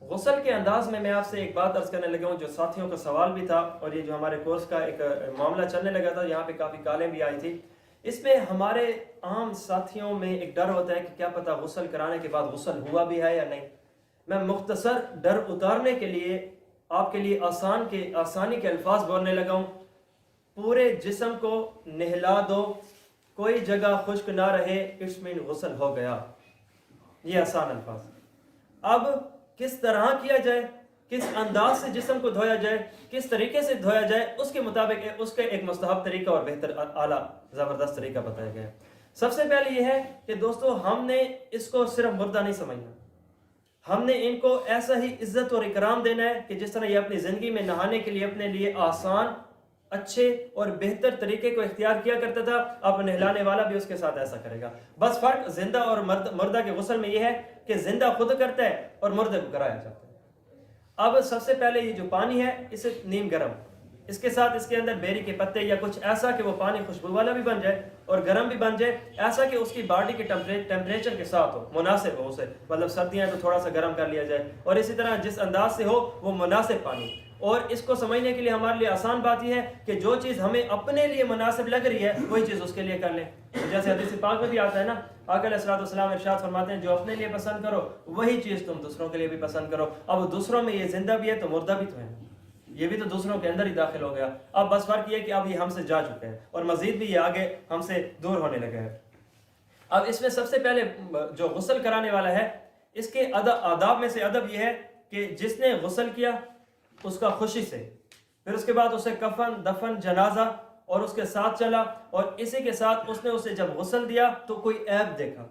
غسل کے انداز میں آپ سے ایک بات عرض کرنے لگا ہوں جو ساتھیوں کا سوال بھی تھا، اور یہ جو ہمارے کورس کا ایک معاملہ چلنے لگا تھا، یہاں پہ کافی کالیں بھی آئی تھی۔ اس میں ہمارے عام ساتھیوں میں ایک ڈر ہوتا ہے کہ کیا پتہ غسل کرانے کے بعد غسل ہوا بھی ہے یا نہیں۔ میں مختصر ڈر اتارنے کے لیے آپ کے لیے آسانی کے الفاظ بولنے لگا ہوں۔ پورے جسم کو نہلا دو، کوئی جگہ خشک نہ رہے، اٹس مین غسل ہو گیا۔ یہ آسان الفاظ۔ اب کس طرح کیا جائے، کس انداز سے جسم کو دھویا جائے، کس طریقے سے دھویا جائے، اس کے مطابق اس کا ایک مستحب طریقہ اور بہتر اعلیٰ زبردست طریقہ بتایا گیا ہے۔ سب سے پہلے یہ ہے کہ دوستو، ہم نے اس کو صرف مردہ نہیں سمجھنا، ہم نے ان کو ایسا ہی عزت اور اکرام دینا ہے کہ جس طرح یہ اپنی زندگی میں نہانے کے لیے اپنے لیے آسان، اچھے اور بہتر طریقے کو اختیار کیا کرتا تھا، اب نہلانے والا بھی اس کے ساتھ ایسا کرے گا۔ بس فرق زندہ اور مردہ کے غسل میں یہ ہے کہ زندہ خود کرتا ہے اور مردہ کو کرایا جاتا ہے۔ اب سب سے پہلے یہ جو پانی ہے، اسے نیم گرم اس کے ساتھ اس کے اندر بیری کے پتے یا کچھ ایسا کہ وہ پانی خوشبو والا بھی بن جائے اور گرم بھی بن جائے، ایسا کہ اس کی باڈی کے ٹیمپریچر کے ساتھ ہو، مناسب ہو اسے، مطلب سردیاں تو تھوڑا سا گرم کر لیا جائے، اور اسی طرح جس انداز سے ہو وہ مناسب پانی۔ اور اس کو سمجھنے کے لیے ہمارے لیے آسان بات یہ ہے کہ جو چیز ہمیں اپنے لیے مناسب لگ رہی ہے وہی چیز اس کے لیے کر لیں۔ جیسے حدیث پاک میں بھی آتا ہے نا، آقا علیہ الصلوۃ والسلام ارشاد فرماتے ہیں جو اپنے لیے پسند کرو وہی چیز تم دوسروں کے لیے بھی پسند کرو۔ اب دوسروں میں یہ زندہ بھی ہے تو مردہ بھی تو ہے، یہ بھی تو دوسروں کے اندر ہی داخل ہو گیا۔ اب بس فرق یہ ہے کہ اب یہ ہم سے جا چکے ہیں اور مزید بھی یہ آگے ہم سے دور ہونے لگا ہے۔ اب اس میں سب سے پہلے جو غسل کرانے والا ہے، اس کے آداب میں سے ادب یہ ہے کہ جس نے غسل کیا اس کا خوشی سے، پھر اس کے بعد اسے کفن دفن جنازہ اور اس کے ساتھ چلا، اور اسی کے ساتھ اس نے اسے جب غسل دیا تو کوئی عیب دیکھا،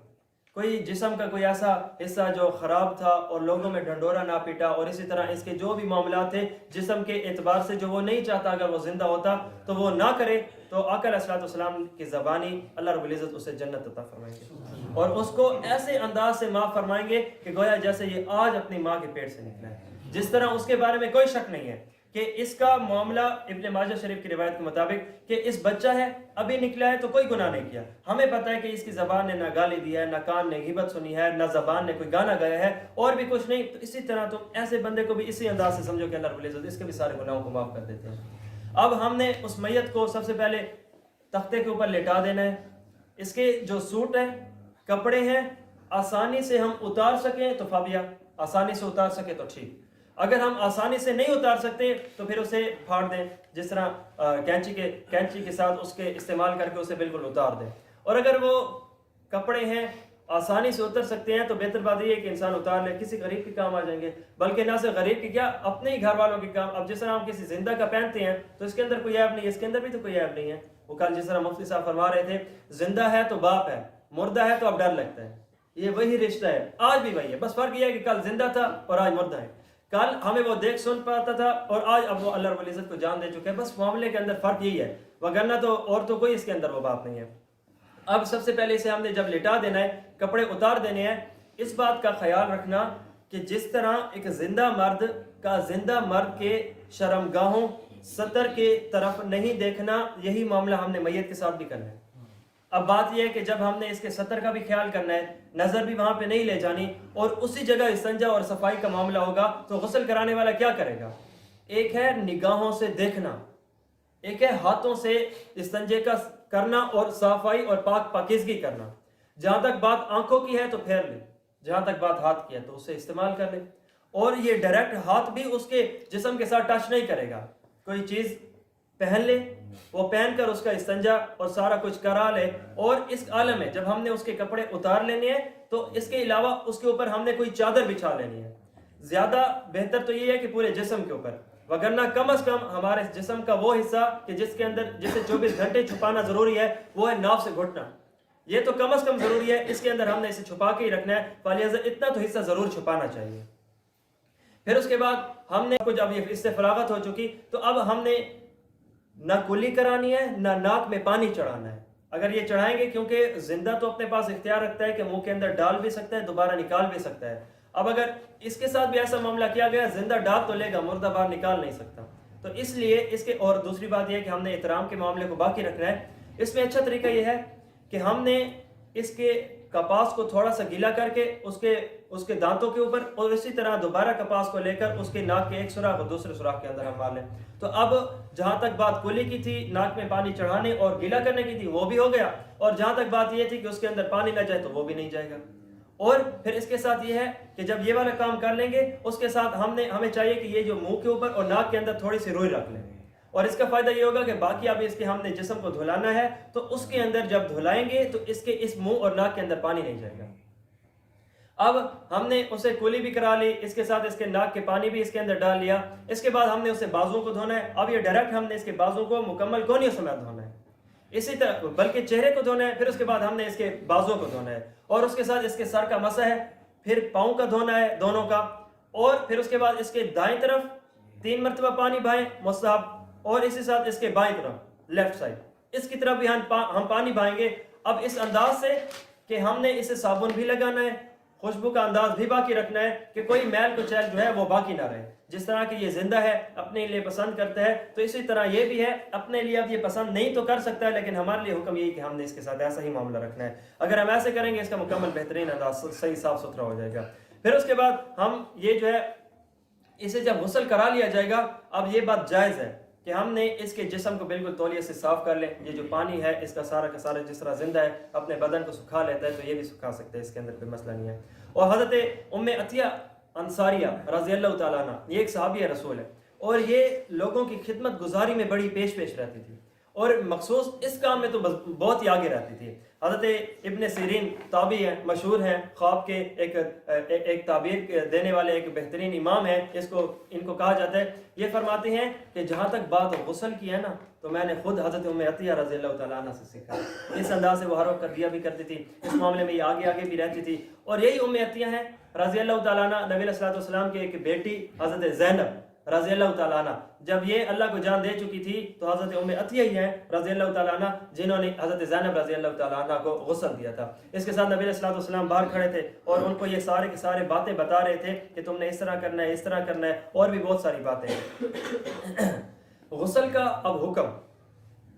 کوئی جسم کا کوئی ایسا حصہ جو خراب تھا اور لوگوں میں ڈھنڈورا نہ پیٹا، اور اسی طرح اس کے جو بھی معاملات تھے جسم کے اعتبار سے جو وہ نہیں چاہتا اگر وہ زندہ ہوتا تو وہ نہ کرے، تو آقا علیہ الصلوۃ والسلام کی زبانی اللہ رب العزت اسے جنت عطا فرمائیں گے اور اس کو ایسے انداز سے معاف فرمائیں گے کہ گویا جیسے یہ آج اپنی ماں کے پیٹ سے نکلا ہے۔ جس طرح اس کے بارے میں کوئی شک نہیں ہے کہ اس کا معاملہ ابن ماجہ شریف کی روایت کے مطابق کہ اس بچہ ہے ابھی نکلا ہے تو کوئی گناہ نہیں کیا، ہمیں پتہ ہے کہ اس کی زبان نے نہ گالی دی ہے، نہ کان نے غیبت سنی ہے، نہ زبان نے کوئی گانا گایا ہے اور بھی کچھ نہیں، تو اسی طرح تم ایسے بندے کو بھی اسی انداز سے سمجھو کہ اللہ رب العزت اس کے بھی سارے گناہوں کو معاف کر دیتے ہیں۔ اب ہم نے اس میت کو سب سے پہلے تختے کے اوپر لٹا دینا ہے، اس کے جو سوٹ ہیں کپڑے ہیں آسانی سے ہم اتار سکیں تو فابیا، آسانی سے اتار سکے تو ٹھیک، اگر ہم آسانی سے نہیں اتار سکتے تو پھر اسے پھاڑ دیں، جس طرح کینچی کے ساتھ اس کے استعمال کر کے اسے بالکل اتار دیں، اور اگر وہ کپڑے ہیں آسانی سے اتر سکتے ہیں تو بہتر بات یہ ہے کہ انسان اتار لے، کسی غریب کے کام آ جائیں گے، بلکہ نہ صرف غریب کی کیا اپنے ہی گھر والوں کے کام۔ اب جس طرح ہم کسی زندہ کا پہنتے ہیں تو اس کے اندر کوئی عیب نہیں ہے، اس کے اندر بھی تو کوئی عیب نہیں ہے۔ وہ کل جس طرح مفتی صاحب فرما رہے تھے زندہ ہے تو باپ ہے، مردہ ہے تو اب ڈر لگتا ہے، یہ وہی رشتہ ہے، آج بھی وہی ہے، بس فرق یہ ہے کہ کل زندہ تھا اور آج مردہ ہے، کل ہمیں وہ دیکھ سن پاتا تھا اور آج اب وہ اللہ رب العزت کو جان دے چکے ہیں، بس معاملے کے اندر فرق یہی ہے، وگرنہ تو اور تو کوئی اس کے اندر وہ بات نہیں ہے۔ اب سب سے پہلے اسے ہم نے جب لٹا دینا ہے، کپڑے اتار دینے ہیں، اس بات کا خیال رکھنا کہ جس طرح ایک زندہ مرد کے شرمگاہوں ستر کے طرف نہیں دیکھنا، یہی معاملہ ہم نے میت کے ساتھ بھی کرنا ہے۔ اب بات یہ ہے کہ جب ہم نے اس کے ستر کا بھی خیال کرنا ہے، نظر بھی وہاں پہ نہیں لے جانی، اور اسی جگہ استنجا اور صفائی کا معاملہ ہوگا تو غسل کرانے والا کیا کرے گا؟ ایک ہے نگاہوں سے دیکھنا، ایک ہے ہاتھوں سے استنجے کا کرنا اور صفائی اور پاکیزگی کرنا۔ جہاں تک بات آنکھوں کی ہے تو پھیر لے، جہاں تک بات ہاتھ کی ہے تو اسے استعمال کر لے، اور یہ ڈائریکٹ ہاتھ بھی اس کے جسم کے ساتھ ٹچ نہیں کرے گا، کوئی چیز پہن لے، وہ پہن کر اس کا استنجا اور سارا کچھ کرا لے، اور اس عالم میں جب ہم نے اس کے کپڑے اتار لینے ہیں تو اس کے علاوہ اس کے اوپر ہم نے کوئی چادر بچھا لینی ہے۔ زیادہ بہتر تو یہ ہے کہ پورے جسم کے اوپر، وگرنہ کم از کم ہمارے جسم کا وہ حصہ کہ جس کے اندر جسے 24 گھنٹے چھپانا ضروری ہے وہ ہے ناف سے گھٹنا، یہ تو کم از کم ضروری ہے، اس کے اندر ہم نے اسے چھپا کے ہی رکھنا ہے، فلہذا اتنا تو حصہ ضرور چھپانا چاہیے۔ پھر اس کے بعد ہم نے کچھ اب اس سے فراغت ہو چکی تو اب ہم نے نہ کلی کرانی ہے نہ ناک میں پانی چڑھانا ہے، اگر یہ چڑھائیں گے کیونکہ زندہ تو اپنے پاس اختیار رکھتا ہے کہ منہ کے اندر ڈال بھی سکتا ہے دوبارہ نکال بھی سکتا ہے، اب اگر اس کے ساتھ بھی ایسا معاملہ کیا گیا زندہ ڈال تو لے گا مردہ باہر نکال نہیں سکتا، تو اس لیے اس کے اور دوسری بات یہ ہے کہ ہم نے احترام کے معاملے کو باقی رکھنا ہے۔ اس میں اچھا طریقہ یہ ہے کہ ہم نے اس کے کپاس کو تھوڑا سا گیلا کر کے اس کے دانتوں کے اوپر، اور اسی طرح دوبارہ کپاس کو لے کر اس کے ناک کے ایک سوراخ اور دوسرے سوراخ کے اندر ہم مار لیں، تو اب جہاں تک بات کلی کی تھی ناک میں پانی چڑھانے اور گیلا کرنے کی تھی وہ بھی ہو گیا، اور جہاں تک بات یہ تھی کہ اس کے اندر پانی نہ جائے تو وہ بھی نہیں جائے گا، اور پھر اس کے ساتھ یہ ہے کہ جب یہ والا کام کر لیں گے اس کے ساتھ ہمیں چاہیے کہ یہ جو منہ کے اوپر اور ناک کے اندر تھوڑی سی روئی رکھ لیں، اور اس کا فائدہ یہ ہوگا کہ باقی اب اس کے ہم نے جسم کو دھلانا ہے تو اس کے اندر جب دھلائیں گے تو اس منہ اور ناک کے اندر پانی نہیں جائے گا۔ اب ہم نے اسے کلی بھی کرا لی، اس کے ساتھ اس کے ناک کے پانی بھی اس کے اندر ڈال لیا، اس کے بعد ہم نے اسے بازوں کو دھونا ہے، اب یہ ڈائریکٹ ہم نے اس کے بازوں کو مکمل کونیوں سمیت دھونا ہے، اسی طرح بلکہ چہرے کو دھونا ہے، پھر اس کے بعد ہم نے اس کے بازوں کو دھونا ہے، اور اس کے ساتھ اس کے سر کا مسح ہے، پھر پاؤں کا دھونا ہے دونوں کا، اور پھر اس کے بعد اس کے دائیں طرف 3 مرتبہ پانی بہائیں مستحب، اور اسی ساتھ اس کے بائیں طرف لیفٹ سائڈ اس کی طرف بھی ہم پانی بہائیں گے، اب اس انداز سے کہ ہم نے اسے صابن بھی لگانا ہے خوشبو کا انداز بھی باقی رکھنا ہے کہ کوئی میل کچیل جو ہے وہ باقی نہ رہے. جس طرح کہ یہ زندہ ہے اپنے لیے پسند کرتا ہے تو اسی طرح یہ بھی ہے اپنے لیے اب یہ پسند نہیں تو کر سکتا ہے لیکن ہمارے لیے حکم یہی کہ ہم نے اس کے ساتھ ایسا ہی معاملہ رکھنا ہے. اگر ہم ایسے کریں گے اس کا مکمل بہترین انداز صحیح صاف ستھرا ہو جائے گا. پھر اس کے بعد ہم یہ جو ہے اسے جب غسل کرا لیا جائے گا اب یہ بات جائز ہے کہ ہم نے اس کے جسم کو بالکل تولیے سے صاف کر لیں. یہ جو پانی ہے اس کا سارا کا سارا جس طرح زندہ ہے اپنے بدن کو سکھا لیتا ہے تو یہ بھی سکھا سکتے ہیں, اس کے اندر کوئی مسئلہ نہیں ہے. اور حضرت ام عطیہ انصاریہ رضی اللہ تعالیٰ عنہ یہ ایک صحابیہ رسول ہے اور یہ لوگوں کی خدمت گزاری میں بڑی پیش رہتی تھی اور مخصوص اس کام میں تو بہت ہی آگے رہتی تھی. حضرت ابن سیرین تابعی ہیں, مشہور ہیں, خواب کے ایک تعبیر دینے والے ایک بہترین امام ہیں, ان کو کہا جاتا ہے. یہ فرماتے ہیں کہ جہاں تک بات غسل کی ہے نا تو میں نے خود حضرت ام عطیہ رضی اللہ تعالیٰ عنہ سے سیکھا. اس انداز سے وہ ہر وقت دیا بھی کرتی تھی, اس معاملے میں یہ آگے بھی رہتی تھی. اور یہی ام عطیہ ہیں رضی اللہ تعالیٰ عنہ, نبی علیہ الصلوۃ والسلام کی ایک بیٹی حضرت زینب رضی اللہ تعالیٰ عنہ جب یہ اللہ کو جان دے چکی تھی تو حضرت ام عطیہ ہی ہیں رضی اللہ تعالیٰ عنہ جنہوں نے حضرت زینب رضی اللہ تعالیٰ عنہ کو غسل دیا تھا. اس کے ساتھ نبی علیہ الصلوۃ والسلام باہر کھڑے تھے اور ان کو یہ سارے کے سارے باتیں بتا رہے تھے کہ تم نے اس طرح کرنا ہے, اس طرح کرنا ہے, اور بھی بہت ساری باتیں. غسل کا اب حکم,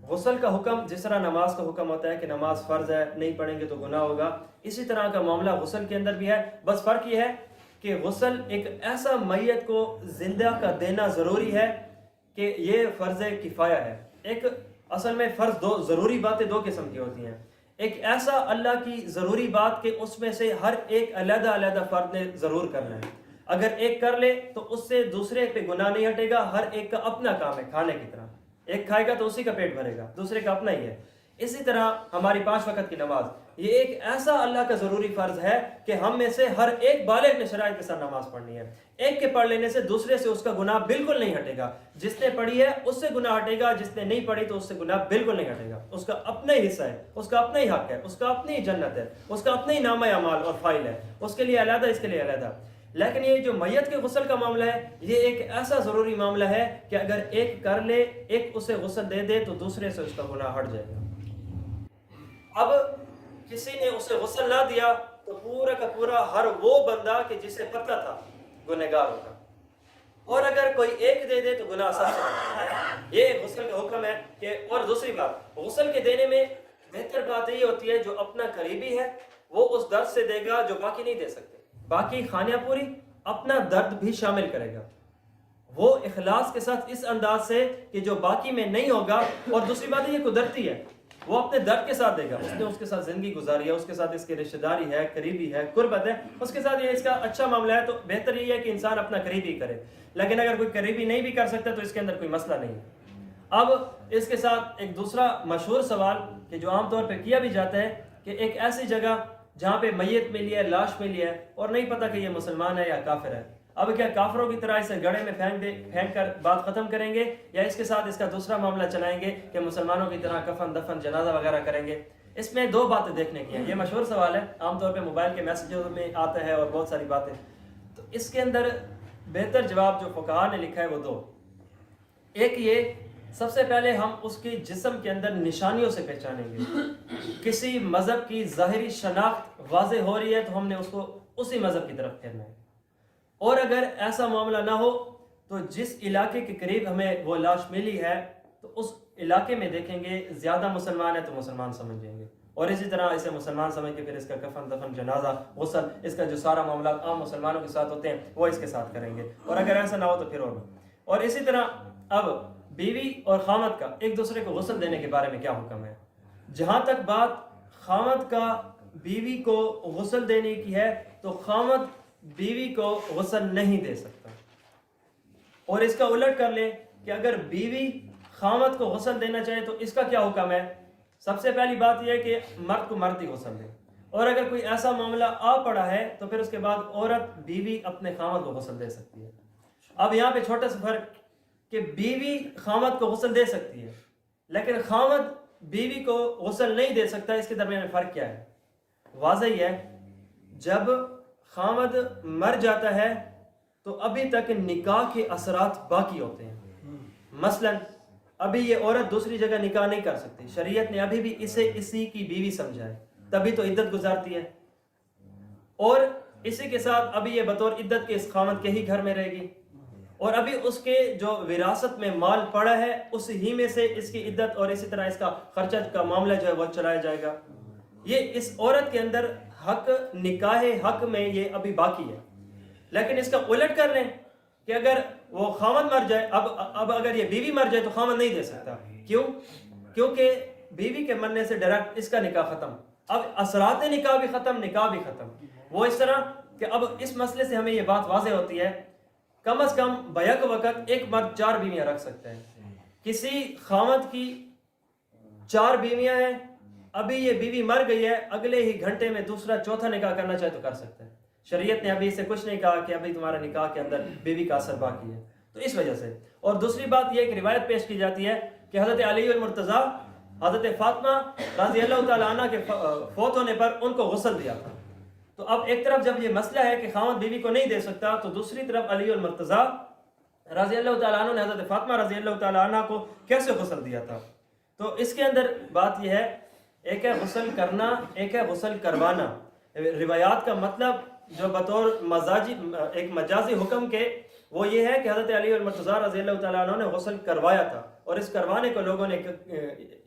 غسل کا حکم جس طرح نماز کا حکم ہوتا ہے کہ نماز فرض ہے, نہیں پڑھیں گے تو گناہ ہوگا, اسی طرح کا معاملہ غسل کے اندر بھی ہے. بس فرق یہ ہے کہ غسل ایک ایسا میت کو زندہ کا دینا ضروری ہے کہ یہ فرض کفایہ ہے. ایک اصل میں فرض ضروری باتیں دو قسم کی ہوتی ہیں. ایک ایسا اللہ کی ضروری بات کہ اس میں سے ہر ایک علیحدہ فرد نے ضرور کرنا ہے. اگر ایک کر لے تو اس سے دوسرے پہ گناہ نہیں ہٹے گا, ہر ایک کا اپنا کام ہے. کھانے کی طرح ایک کھائے گا تو اسی کا پیٹ بھرے گا, دوسرے کا اپنا ہی ہے. اسی طرح ہماری 5 وقت کی نماز یہ ایک ایسا اللہ کا ضروری فرض ہے کہ ہم میں سے ہر ایک بالغ نے شرائط کے ساتھ نماز پڑھنی ہے. ایک کے پڑھ لینے سے دوسرے سے اس کا گناہ بالکل نہیں ہٹے گا. جس نے پڑھی ہے اس سے گناہ ہٹے گا, جس نے نہیں پڑھی تو اس سے گناہ بالکل نہیں ہٹے گا. اس کا اپنا ہی حصہ ہے, اس کا اپنا ہی حق ہے, اس کا اپنی ہی جنت ہے, اس کا اپنا ہی نامہ اعمال اور فائل ہے, اس کے لیے علیحدہ, اس کے لیے علیحدہ. لیکن یہ جو میت کے غسل کا معاملہ ہے یہ ایک ایسا ضروری معاملہ ہے کہ اگر ایک کر لے, ایک اسے غسل دے دے تو دوسرے سے اس کا گناہ ہٹ جائے گا. اب کسی نے اسے غسل نہ دیا تو پورا کا پورا ہر وہ بندہ کہ جسے پتہ تھا گنہگار ہوگا, اور اگر کوئی ایک دے دے تو گناہ سب سے. یہ غسل کا حکم ہے کہ. اور دوسری بات, غسل کے دینے میں بہتر بات یہ ہوتی ہے جو اپنا قریبی ہے وہ اس درد سے دے گا جو باقی نہیں دے سکتے. باقی خانیہ پوری اپنا درد بھی شامل کرے گا, وہ اخلاص کے ساتھ اس انداز سے کہ جو باقی میں نہیں ہوگا. اور دوسری بات یہ قدرتی ہے, وہ اپنے درد کے ساتھ دے گا. اس نے اس کے ساتھ زندگی گزاری ہے, اس کے ساتھ اس کی رشتہ داری ہے, قریبی ہے, قربت ہے, اس کے ساتھ یہ اس کا اچھا معاملہ ہے. تو بہتر یہ ہے کہ انسان اپنا قریبی کرے. لیکن اگر کوئی قریبی نہیں بھی کر سکتا تو اس کے اندر کوئی مسئلہ نہیں ہے. اب اس کے ساتھ ایک دوسرا مشہور سوال کہ جو عام طور پہ کیا بھی جاتا ہے کہ ایک ایسی جگہ جہاں پہ میت ملی ہے, لاش ملی ہے اور نہیں پتہ کہ یہ مسلمان ہے یا کافر ہے, اب کیا کافروں کی طرح اسے گڑھے میں پھینک کر بات ختم کریں گے یا اس کے ساتھ اس کا دوسرا معاملہ چلائیں گے کہ مسلمانوں کی طرح کفن دفن جنازہ وغیرہ کریں گے؟ اس میں 2 باتیں دیکھنے کی ہیں. یہ مشہور سوال ہے, عام طور پہ موبائل کے میسیجوں میں آتا ہے اور بہت ساری باتیں. تو اس کے اندر بہتر جواب جو فقہاء نے لکھا ہے وہ 2. ایک یہ, سب سے پہلے ہم اس کے جسم کے اندر نشانیوں سے پہچانیں گے. کسی مذہب کی ظاہری شناخت واضح ہو رہی ہے تو ہم نے اس کو اسی مذہب کی طرف پھیرنا ہے. اور اگر ایسا معاملہ نہ ہو تو جس علاقے کے قریب ہمیں وہ لاش ملی ہے تو اس علاقے میں دیکھیں گے زیادہ مسلمان ہے تو مسلمان سمجھ جائیں گے, اور اسی طرح اسے مسلمان سمجھ کے پھر اس کا کفن دفن جنازہ غسل اس کا جو سارا معاملات عام مسلمانوں کے ساتھ ہوتے ہیں وہ اس کے ساتھ کریں گے. اور اگر ایسا نہ ہو تو پھر اور اسی طرح اب بیوی اور خامد کا ایک دوسرے کو غسل دینے کے بارے میں کیا حکم ہے؟ جہاں تک بات خامد کا بیوی کو غسل دینے کی ہے تو خامد بیوی کو غسل نہیں دے سکتا. اور اس کا الٹ کر لیں کہ اگر بیوی خامد کو غسل دینا چاہے تو اس کا کیا حکم ہے؟ سب سے پہلی بات یہ ہے کہ مرد کو مرد ہی غسل دے, اور اگر کوئی ایسا معاملہ آ پڑا ہے تو پھر اس کے بعد عورت بیوی اپنے خامد کو غسل دے سکتی ہے. اب یہاں پہ چھوٹا سا فرق کہ بیوی خامد کو غسل دے سکتی ہے لیکن خامد بیوی کو غسل نہیں دے سکتا. اس کے درمیان فرق کیا ہے؟ واضح ہے, جب خامد مر جاتا ہے تو ابھی تک نکاح کے اثرات باقی ہوتے ہیں. مثلا ابھی یہ عورت دوسری جگہ نکاح نہیں کر سکتی, شریعت نے ابھی بھی اسے اسی کی بیوی سمجھا ہے, تبھی تو عدت گزارتی ہے. اور اسی کے ساتھ ابھی یہ بطور عدت کے اس خامد کے ہی گھر میں رہے گی، اور ابھی اس کے جو وراثت میں مال پڑا ہے اس ہی میں سے اس کی عدت اور اسی طرح اس کا خرچہ کا معاملہ جو ہے وہ چلایا جائے گا۔ یہ اس عورت کے اندر حق نکاح حق میں یہ ابھی باقی ہے، لیکن اس کا الٹ کر لیں کہ اگر وہ خامد مر جائے، اب اگر یہ بیوی مر جائے تو خامد نہیں دے سکتا۔ کیوں؟ کیونکہ بیوی کے مرنے سے ڈائریکٹ اس کا نکاح ختم، اب اثرات نکاح بھی ختم، نکاح بھی ختم۔ وہ اس طرح کہ اب اس مسئلے سے ہمیں یہ بات واضح ہوتی ہے کم از کم بیک وقت ایک مرد 4 بیویاں رکھ سکتا ہے۔ کسی خامد کی 4 بیویاں ہیں، ابھی یہ بیوی مر گئی ہے، اگلے ہی گھنٹے میں دوسرا چوتھا نکاح کرنا چاہے تو کر سکتا ہے۔ شریعت نے ابھی اسے کچھ نہیں کہا کہ ابھی تمہارا نکاح کے اندر بیوی کا اثر باقی ہے، تو اس وجہ سے۔ اور دوسری بات یہ کہ روایت پیش کی جاتی ہے کہ حضرت علی المرتضیٰ حضرت فاطمہ رضی اللہ تعالیٰ عنہ کے فوت ہونے پر ان کو غسل دیا تھا۔ تو اب ایک طرف جب یہ مسئلہ ہے کہ خاوند بیوی کو نہیں دے سکتا، تو دوسری طرف علی المرتضیٰ رضی اللہ تعالیٰ عنہ نے حضرت فاطمہ رضی اللہ تعالیٰ عنہ کو کیسے غسل دیا تھا؟ تو اس کے اندر بات یہ ہے، ایک ہے غسل کرنا، ایک ہے غسل کروانا۔ روایات کا مطلب جو بطور ایک مجازی حکم کے وہ یہ ہے کہ حضرت علی المرتضیٰ رضی اللہ تعالیٰ عنہ نے غسل کروایا تھا، اور اس کروانے کو لوگوں نے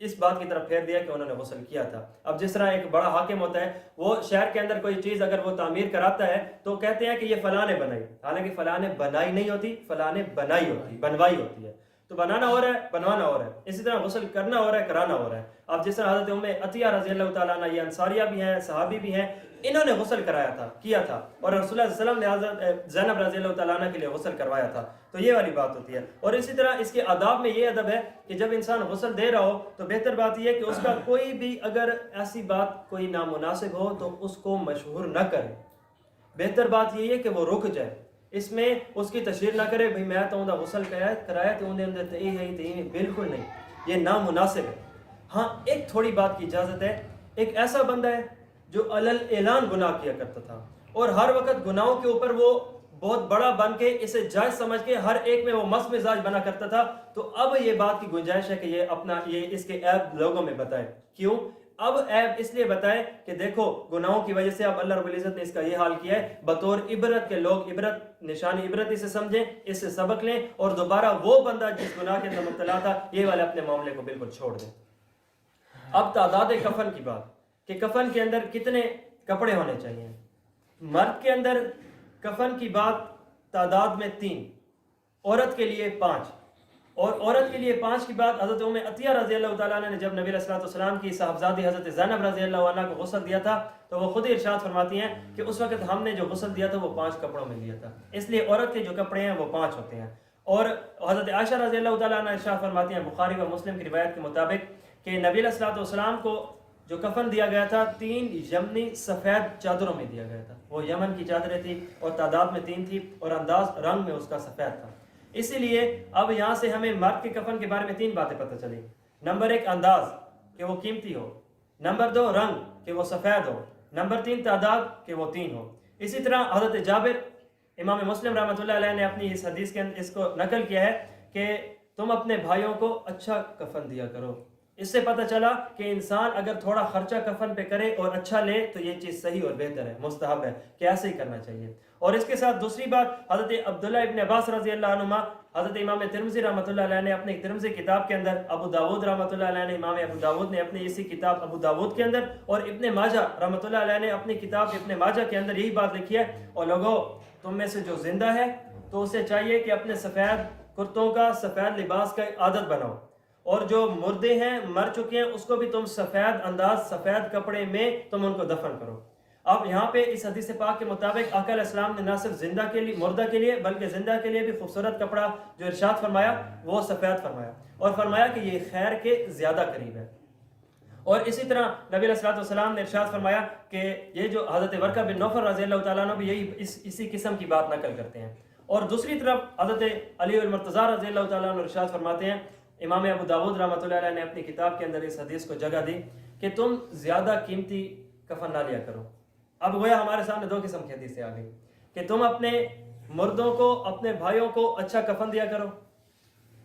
اس بات کی طرف پھیر دیا کہ انہوں نے غسل کیا تھا۔ اب جس طرح ایک بڑا حاکم ہوتا ہے، وہ شہر کے اندر کوئی چیز اگر وہ تعمیر کراتا ہے تو کہتے ہیں کہ یہ فلاں نے بنائی، حالانکہ فلاں نے بنائی نہیں ہوتی، فلاں نے بنائی ہوتی، بنوائی ہوتی ہے۔ تو بنانا ہو رہا ہے، بنوانا ہو رہا ہے، اسی طرح غسل کرنا ہو رہا ہے، کرانا ہو رہا ہے۔ اب جس طرح حضرت ام عطیہ رضی اللہ تعالیٰ عنہ، یہ انصاریہ بھی ہیں، صحابی بھی ہیں، انہوں نے غسل کیا تھا، اور رسول اللہ صلی اللہ علیہ وسلم نے حضرت زینب رضی اللہ تعالیٰ عنہ کے لیے غسل کروایا تھا۔ تو یہ والی بات ہوتی ہے۔ اور اسی طرح اس کے آداب میں یہ ادب ہے کہ جب انسان غسل دے رہا ہو تو بہتر بات یہ ہے کہ اس کا کوئی بھی اگر ایسی بات کوئی نامناسب ہو تو اس کو مشہور نہ کرے۔ بہتر بات یہ ہے کہ وہ رک جائے، اس میں اس کی تشہیر نہ کرے، بھئی میں تو اندر غسل کرایا تو اندر تئی ہے، بالکل نہیں، یہ نامناسب ہے۔ ہاں ایک تھوڑی بات کی اجازت ہے، ایک ایسا بندہ ہے جو علل اعلان گناہ کیا کرتا تھا، اور ہر وقت گناہوں کے اوپر وہ بہت بڑا بن کے اسے جائز سمجھ کے ہر ایک میں وہ مست مزاج بنا کرتا تھا، تو اب یہ بات کی گنجائش ہے کہ یہ اس کے عیب لوگوں میں بتائے۔ کیوں؟ اب عیب اس لیے بتائے کہ دیکھو گناہوں کی وجہ سے اب اللہ رب العزت نے اس کا یہ حال کیا ہے، بطور عبرت کے لوگ نشانی عبرت اسے سمجھیں، اس سے سبق لیں، اور دوبارہ وہ بندہ جس گناہ کے اندر مبتلا تھا یہ والے اپنے معاملے کو بالکل چھوڑ دیں۔ اب تعداد کفن کی بات، کہ کفن کے اندر کتنے کپڑے ہونے چاہیے۔ مرد کے اندر کفن کی بات تعداد میں 3، عورت کے لیے 5، اور عورت کے لیے 5 کی بات حضرت ام عطیہ رضی اللہ تعالیٰ عنہ نے جب نبی علیہ الصلوۃ والسلام کی صاحبزادی حضرت زینب رضی اللہ عنہ کو غسل دیا تھا تو وہ خود ہی ارشاد فرماتی ہیں کہ اس وقت ہم نے جو غسل دیا تھا وہ 5 کپڑوں میں دیا تھا، اس لیے عورت کے جو کپڑے ہیں وہ 5 ہوتے ہیں۔ اور حضرت عائشہ رضی اللہ تعالیٰ عنہ ارشاد فرماتی ہیں بخاری و مسلم کی روایت کے مطابق کہ نبی علیہ الصلوۃ والسلام کو جو کفن دیا گیا تھا 3 یمنی سفید چادروں میں دیا گیا تھا، وہ یمن کی چادریں تھی اور تعداد میں 3 تھی، اور انداز رنگ میں اس کا سفید تھا۔ اسی لیے اب یہاں سے ہمیں مرد کے کفن کے بارے میں 3 باتیں پتہ چلی۔ نمبر 1 انداز کہ وہ قیمتی ہو، نمبر 2 رنگ کہ وہ سفید ہو، نمبر 3 تعداد کہ وہ 3 ہو۔ اسی طرح حضرت جابر، امام مسلم رحمۃ اللہ علیہ نے اپنی اس حدیث کے اندر اس کو نقل کیا ہے کہ تم اپنے بھائیوں کو اچھا کفن دیا کرو۔ اس سے پتہ چلا کہ انسان اگر تھوڑا خرچہ کفن پہ کرے اور اچھا لے تو یہ چیز صحیح اور بہتر ہے، مستحب ہے کہ ایسے ہی کرنا چاہیے۔ اور اس کے ساتھ دوسری بات، حضرت عبداللہ ابن عباس رضی اللہ عنہما، حضرت امام ترمذی رحمۃ اللہ علیہ نے اپنی ترمذی کتاب کے اندر، ابو داود رحمۃ اللہ علیہ نے، امام ابو داود نے اپنی اسی کتاب ابو داود کے اندر، اور ابن ماجہ رحمۃ اللہ علیہ نے اپنی کتاب ابن ماجہ کے اندر یہی بات لکھی ہے، اور لوگوں تم میں سے جو زندہ ہے تو اسے چاہیے کہ اپنے سفید کرتوں کا، سفید لباس کا عادت بناؤ، اور جو مردے ہیں، مر چکے ہیں، اس کو بھی تم سفید انداز، سفید کپڑے میں تم ان کو دفن کرو۔ اب یہاں پہ اس حدیث پاک کے مطابق آقا علیہ السلام نے نہ صرف زندہ کے لیے، مردہ کے لیے، بلکہ زندہ کے لیے بھی خوبصورت کپڑا جو ارشاد فرمایا وہ سفید فرمایا، اور فرمایا کہ یہ خیر کے زیادہ قریب ہے۔ اور اسی طرح نبی علیہ الصلوۃ والسلام نے ارشاد فرمایا کہ یہ جو حضرت ورقہ بن نوفل رضی اللہ تعالیٰ عنہ بھی یہی اسی قسم کی بات نقل کرتے ہیں۔ اور دوسری طرف حضرت علی المرتضیٰ رضی اللہ تعالیٰ عنہ ارشاد فرماتے ہیں، امام ابو داود رحمۃ اللہ علیہ نے اپنی کتاب کے اندر اس حدیث کو جگہ دی کہ تم زیادہ قیمتی کفن نہ لیا کرو۔ اب گویا ہمارے سامنے 2 قسم کی حدیثیں آ گئی کہ تم اپنے مردوں کو، اپنے بھائیوں کو اچھا کفن دیا کرو،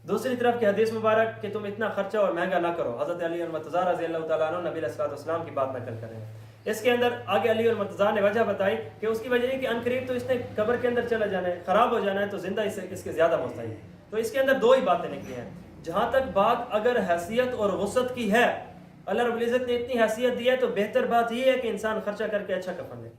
دوسری طرف کی حدیث مبارک کہ تم اتنا خرچہ اور مہنگا نہ کرو۔ حضرت علی المرتضیٰ رضی اللہ تعالیٰ عنہ نبی علیہ الصلوۃ والسلام کی بات نقل کر رہے ہیں۔ اس کے اندر آگے علی المرتضیٰ نے وجہ بتائی کہ اس کی وجہ یہ کہ عنقریب تو اس نے قبر کے اندر چلا جانا ہے، خراب ہو جانا ہے، تو زندہ اس کے زیادہ مستحق۔ تو اس کے اندر دو ہی باتیں نکلی ہیں۔ جہاں تک بات اگر حیثیت اور وسعت کی ہے، اللہ رب العزت نے اتنی حیثیت دی ہے تو بہتر بات یہ ہے کہ انسان خرچہ کر کے اچھا کفن لے،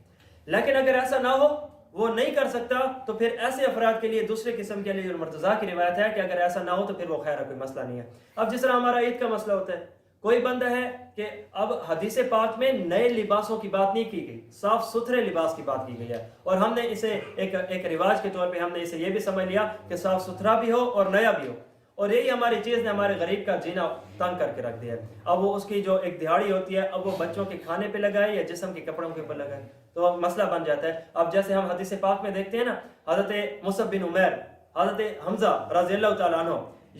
لیکن اگر ایسا نہ ہو، وہ نہیں کر سکتا، تو پھر ایسے افراد کے لیے دوسرے قسم کے علی المرتضیٰ کی روایت ہے کہ اگر ایسا نہ ہو تو پھر وہ خیر ہے، کوئی مسئلہ نہیں ہے۔ اب جس طرح ہمارا عید کا مسئلہ ہوتا ہے، کوئی بندہ ہے کہ اب حدیث پاک میں نئے لباسوں کی بات نہیں کی گئی، صاف ستھرے لباس کی بات کی گئی ہے، اور ہم نے اسے ایک رواج کے طور پہ ہم نے اسے یہ بھی سمجھ لیا کہ صاف ستھرا بھی ہو اور نیا بھی ہو، اور یہی ہماری چیز نے ہمارے غریب کا جینا تنگ کر کے رکھ دیا ہے۔ اب وہ اس کی جو ایک دہاڑی ہوتی ہے، اب وہ بچوں کے کھانے پہ لگائے یا جسم کے کپڑوں کے اوپر لگائے، تو مسئلہ بن جاتا ہے۔ اب جیسے ہم حدیث پاک میں دیکھتے ہیں نا، حضرت مصعب بن عمیر، حضرت حمزہ رضی اللہ تعالیٰ عنہ،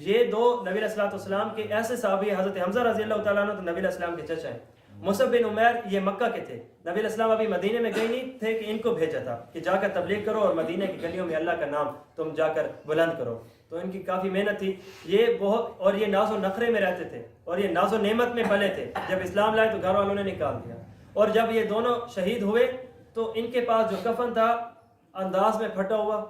یہ دو نبی علیہ السلام کے ایسے صحابی، حضرت حمزہ رضی اللہ تعالیٰ عنہ تو نبی علیہ السلام کے چچا ہیں، مصعب بن عمیر یہ مکہ کے تھے، نبی علیہ السلام ابھی مدینے میں گئے نہیں تھے کہ ان کو بھیجا تھا کہ جا کر تبلیغ کرو اور مدینے کی گلیوں میں اللہ کا نام تم جا کر بلند کرو، تو ان کی کافی محنت تھی، یہ بہت، اور یہ ناز و نخرے میں رہتے تھے اور یہ ناز و نعمت میں پلے تھے، جب اسلام لائے تو گھر والوں نے نکال دیا، اور جب یہ دونوں شہید ہوئے تو ان کے پاس جو کفن تھا انداز میں پھٹا ہوا،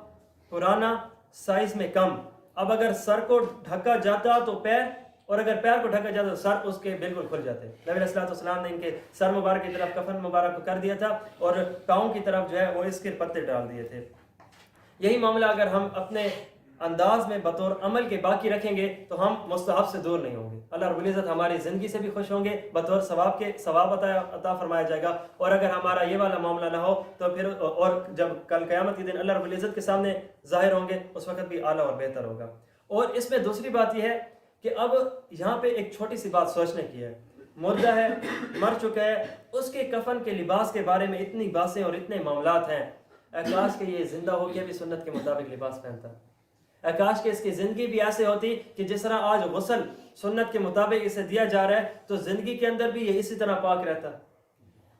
پرانا، سائز میں کم، اب اگر سر کو ڈھکا جاتا تو پیر، اور اگر پیر کو ڈھکا جاتا تو سر اس کے بالکل کھل جاتے۔ نبی علیہ السلام نے ان کے سر مبارک کی طرف کفن مبارک کو کر دیا تھا اور پاؤں کی طرف جو ہے وہ اس کے پتے ڈال دیے تھے۔ یہی معاملہ اگر ہم اپنے انداز میں بطور عمل کے باقی رکھیں گے تو ہم مستحب سے دور نہیں ہوں گے، اللہ رب العزت ہماری زندگی سے بھی خوش ہوں گے، بطور ثواب کے ثواب عطا فرمایا جائے گا، اور اگر ہمارا یہ والا معاملہ نہ ہو تو پھر، اور جب کل قیامت کے دن اللہ رب العزت کے سامنے ظاہر ہوں گے اس وقت بھی اعلیٰ اور بہتر ہوگا۔ اور اس میں دوسری بات یہ ہے کہ اب یہاں پہ ایک چھوٹی سی بات سوچنے کی ہے، مردہ ہے، مر چکا ہے، اس کے کفن کے لباس کے بارے میں اتنی باتیں اور اتنے معاملات ہیں، کاش کہ یہ زندہ ہو کے بھی سنت کے مطابق لباس پہنتا، کاش کہ اس کی زندگی بھی ایسے ہوتی کہ جس طرح آج غسل سنت کے مطابق اسے دیا جا رہا ہے تو زندگی کے اندر بھی یہ اسی طرح پاک رہتا۔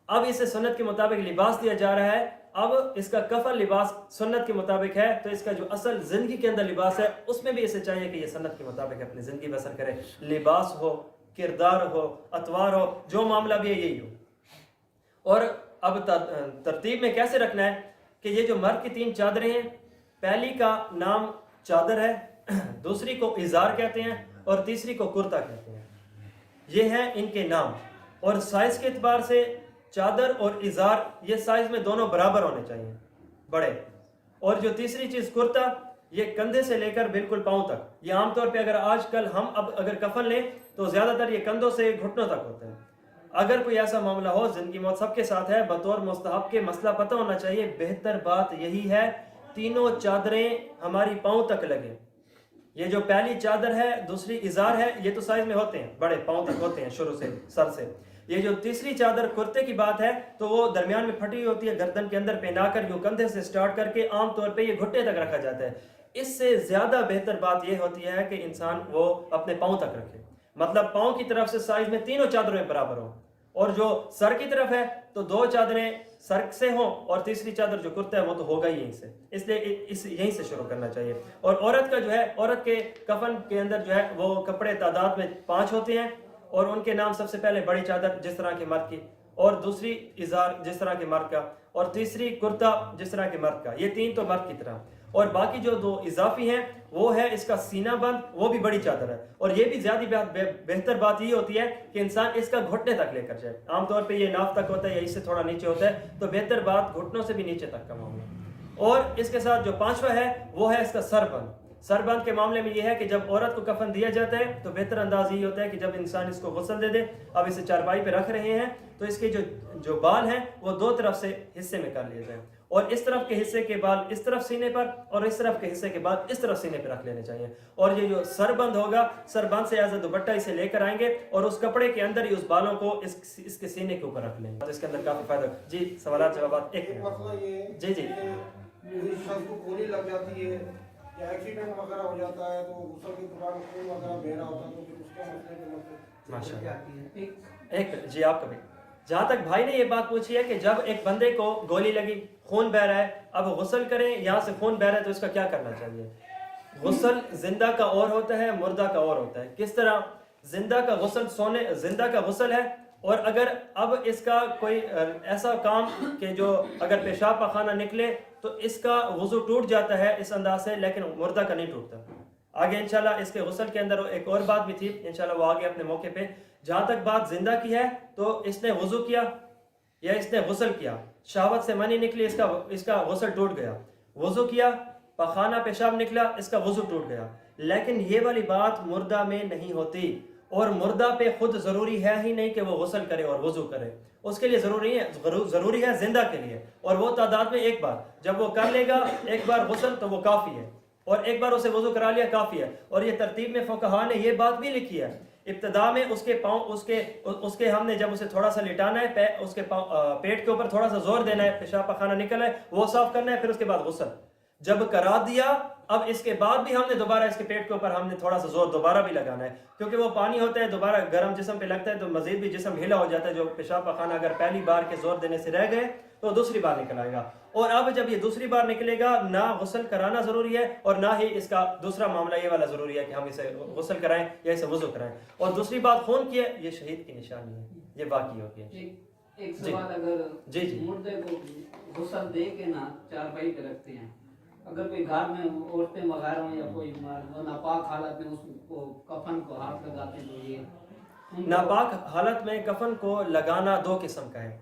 اب اسے سنت کے مطابق لباس دیا جا رہا ہے، اب اس کا کفن لباس سنت کے مطابق ہے، تو اس کا جو اصل زندگی کے اندر لباس ہے اس میں بھی اسے چاہیے کہ یہ سنت کے مطابق اپنی زندگی بسر کرے، لباس ہو، کردار ہو، اطوار ہو، جو معاملہ بھی ہے یہی ہو۔ اور اب ترتیب میں کیسے رکھنا ہے کہ یہ جو مرد کی 3 چادریں ہیں، پہلی کا نام چادر ہے، دوسری کو ازار کہتے ہیں اور تیسری کو کرتا کہتے ہیں، یہ ہیں ان کے نام، اور سائز کے اعتبار سے چادر اور ازار یہ سائز میں دونوں برابر ہونے چاہیے، بڑے، اور جو تیسری چیز کرتا یہ کندھے سے لے کر بالکل پاؤں تک، یہ عام طور پہ اگر آج کل ہم اب اگر کفن لیں تو زیادہ تر یہ کندھوں سے گھٹنوں تک ہوتا ہے، اگر کوئی ایسا معاملہ ہو، زندگی موت سب کے ساتھ ہے، بطور مستحب کے مسئلہ پتہ ہونا چاہیے، بہتر بات یہی ہے تینوں چادریں ہماری پاؤں تک لگیں، یہ جو پہلی چادر ہے، دوسری ازار ہے، یہ تو سائز میں ہوتے ہیں، بڑے پاؤں تک ہوتے ہیں شروع سے، سر سے، یہ جو تیسری چادر کرتے کی بات ہے تو وہ درمیان میں پھٹی ہوتی ہے، گردن کے اندر پہنا کر یوں کندھے سے سٹارٹ کر کے عام طور پہ یہ گھٹنے تک رکھا جاتا ہے، اس سے زیادہ بہتر بات یہ ہوتی ہے کہ انسان وہ اپنے پاؤں تک رکھے، مطلب پاؤں کی طرف سے سائز میں تینوں چادریں برابر ہوں، اور جو سر کی طرف ہے تو 2 چادریں سر سے ہوں اور تیسری چادر جو کرتا ہے وہ تو ہوگا ہی یہیں سے، اس لیے یہیں سے شروع کرنا چاہیے۔ اور عورت کا جو ہے، عورت کے کفن کے اندر جو ہے وہ کپڑے تعداد میں 5 ہوتے ہیں، اور ان کے نام سب سے پہلے بڑی چادر جس طرح کے مرد کی، اور دوسری ازار جس طرح کے مرد کا، اور تیسری کرتا جس طرح کے مرد کا، یہ 3 تو مرد کی طرح، اور باقی جو 2 اضافی ہیں وہ ہے اس کا سینہ بند، وہ بھی بڑی چادر ہے، اور یہ بھی زیادہ بہتر بات یہ ہوتی ہے کہ انسان اس کا گھٹنے تک لے کر جائے، عام طور پہ یہ ناف تک ہوتا ہے یا اس سے تھوڑا نیچے ہوتا ہے، تو بہتر بات گھٹنوں سے بھی نیچے تک کا معاملہ۔ اور اس کے ساتھ جو 5واں ہے وہ ہے اس کا سر بند۔ سر بند کے معاملے میں یہ ہے کہ جب عورت کو کفن دیا جاتا ہے تو بہتر انداز یہ ہوتا ہے کہ جب انسان اس کو غسل دے دے، اب اسے چارپائی پہ رکھ رہے ہیں تو اس کے جو بال ہیں وہ 2 طرف سے حصے میں کر لیے جائیں، اور اس طرف کے حصے کے بال اس طرف سینے پر اور اس طرف کے حصے کے بال اس طرف سینے پہ رکھ لینے چاہیے، اور یہ جو سر بند ہوگا، سر بند سے ایز اے دوپٹہ اسے لے کر آئیں گے اور اس کپڑے کے اندر ہی اس بالوں کو اس کے سینے کے اوپر رکھ لیں گے، تو اس کے اندر کافی فائدہ۔ جی سوالات جوابات ایک جی شخص کو گولی لگ جاتی ہے یا ایکسیڈنٹ وغیرہ ہو جاتا ہے تو غسل کے دوران خون وغیرہ بہ رہا ہوتا ہے تو پھر اس کا مسئلہ ماشاءاللہ ایک جی آپ کا بھی، جہاں تک بھائی نے یہ بات پوچھی ہے کہ جب ایک بندے کو گولی لگی، خون بہ رہا ہے، اب غسل کریں، یہاں سے خون بہ رہا ہے تو اس کا کیا کرنا چاہیے؟ غسل زندہ کا اور ہوتا ہے، مردہ کا اور ہوتا ہے۔ کس طرح؟ زندہ کا غسل زندہ کا غسل ہے اور اگر اب اس کا کوئی ایسا کام کہ جو اگر پیشاب پاخانہ نکلے تو اس کا وضو ٹوٹ جاتا ہے اس انداز سے، لیکن مردہ کا نہیں ٹوٹتا. آگے انشاءاللہ اس کے غسل کے اندر ایک اور بات بھی تھی، انشاءاللہ وہ آگے اپنے موقع پہ. جہاں تک بات زندہ کی ہے تو اس نے وضو کیا یا اس نے غسل کیا، شہوت سے منی نکلی، اس کا غسل ٹوٹ گیا. وضو کیا، پاخانہ پیشاب نکلا، اس کا وضو ٹوٹ گیا. لیکن یہ والی بات مردہ میں نہیں ہوتی، اور مردہ پہ خود ضروری ہے ہی نہیں کہ وہ غسل کرے اور وضو کرے. اس کے لیے ضروری ہے زندہ کے لیے، اور وہ تعداد میں ایک بار جب وہ کر لے گا ایک بار غسل تو وہ کافی ہے، اور ایک بار اسے وضو کرا لیا کافی ہے. اور یہ ترتیب میں فقہا نے یہ بات بھی لکھی ہے، ابتدا میں اس کے پاؤں اس کے ہم نے جب اسے تھوڑا سا لٹانا ہے، اس کے پیٹ کے اوپر تھوڑا سا زور دینا ہے، پیشاب پاخانہ نکل ہے وہ صاف کرنا ہے، پھر اس کے بعد غسل. جب کرا دیا اب اس کے بعد بھی ہم نے دوبارہ اس کے پیٹ کے اوپر ہم نے تھوڑا سا زور دوبارہ بھی لگانا ہے، کیونکہ وہ پانی ہوتا ہے دوبارہ گرم جسم پہ لگتا ہے تو مزید بھی جسم ڈھیلا ہو جاتا ہے. جو پیشاب پاخانہ اگر پہلی بار کے زور دینے سے رہ گئے تو دوسری بار نکل آئے گا. اور اب جب یہ دوسری بار نکلے گا نہ غسل کرانا ضروری ہے اور نہ ہی اس کا دوسرا معاملہ یہ والا ضروری ہے کہ ہم اسے غسل کرائیں یا اسے وضو کرائیں. اور دوسری بات خون کی ہے، یہ شہید کی نشانی ہے، یہ باقی ہوتی ہے. ایک سوال، اگر مردے کو غسل دے کے نا چارپائی پہ رکھتے ہیں، اگر کوئی گھر میں عورتیں وغیرہ ہوں یا کوئی ناپاک حالت میں اس کو کفن کو ہاتھ لگاتے ہیں تو یہ ناپاک حالت میں کفن کو لگانا دو قسم کا ہے.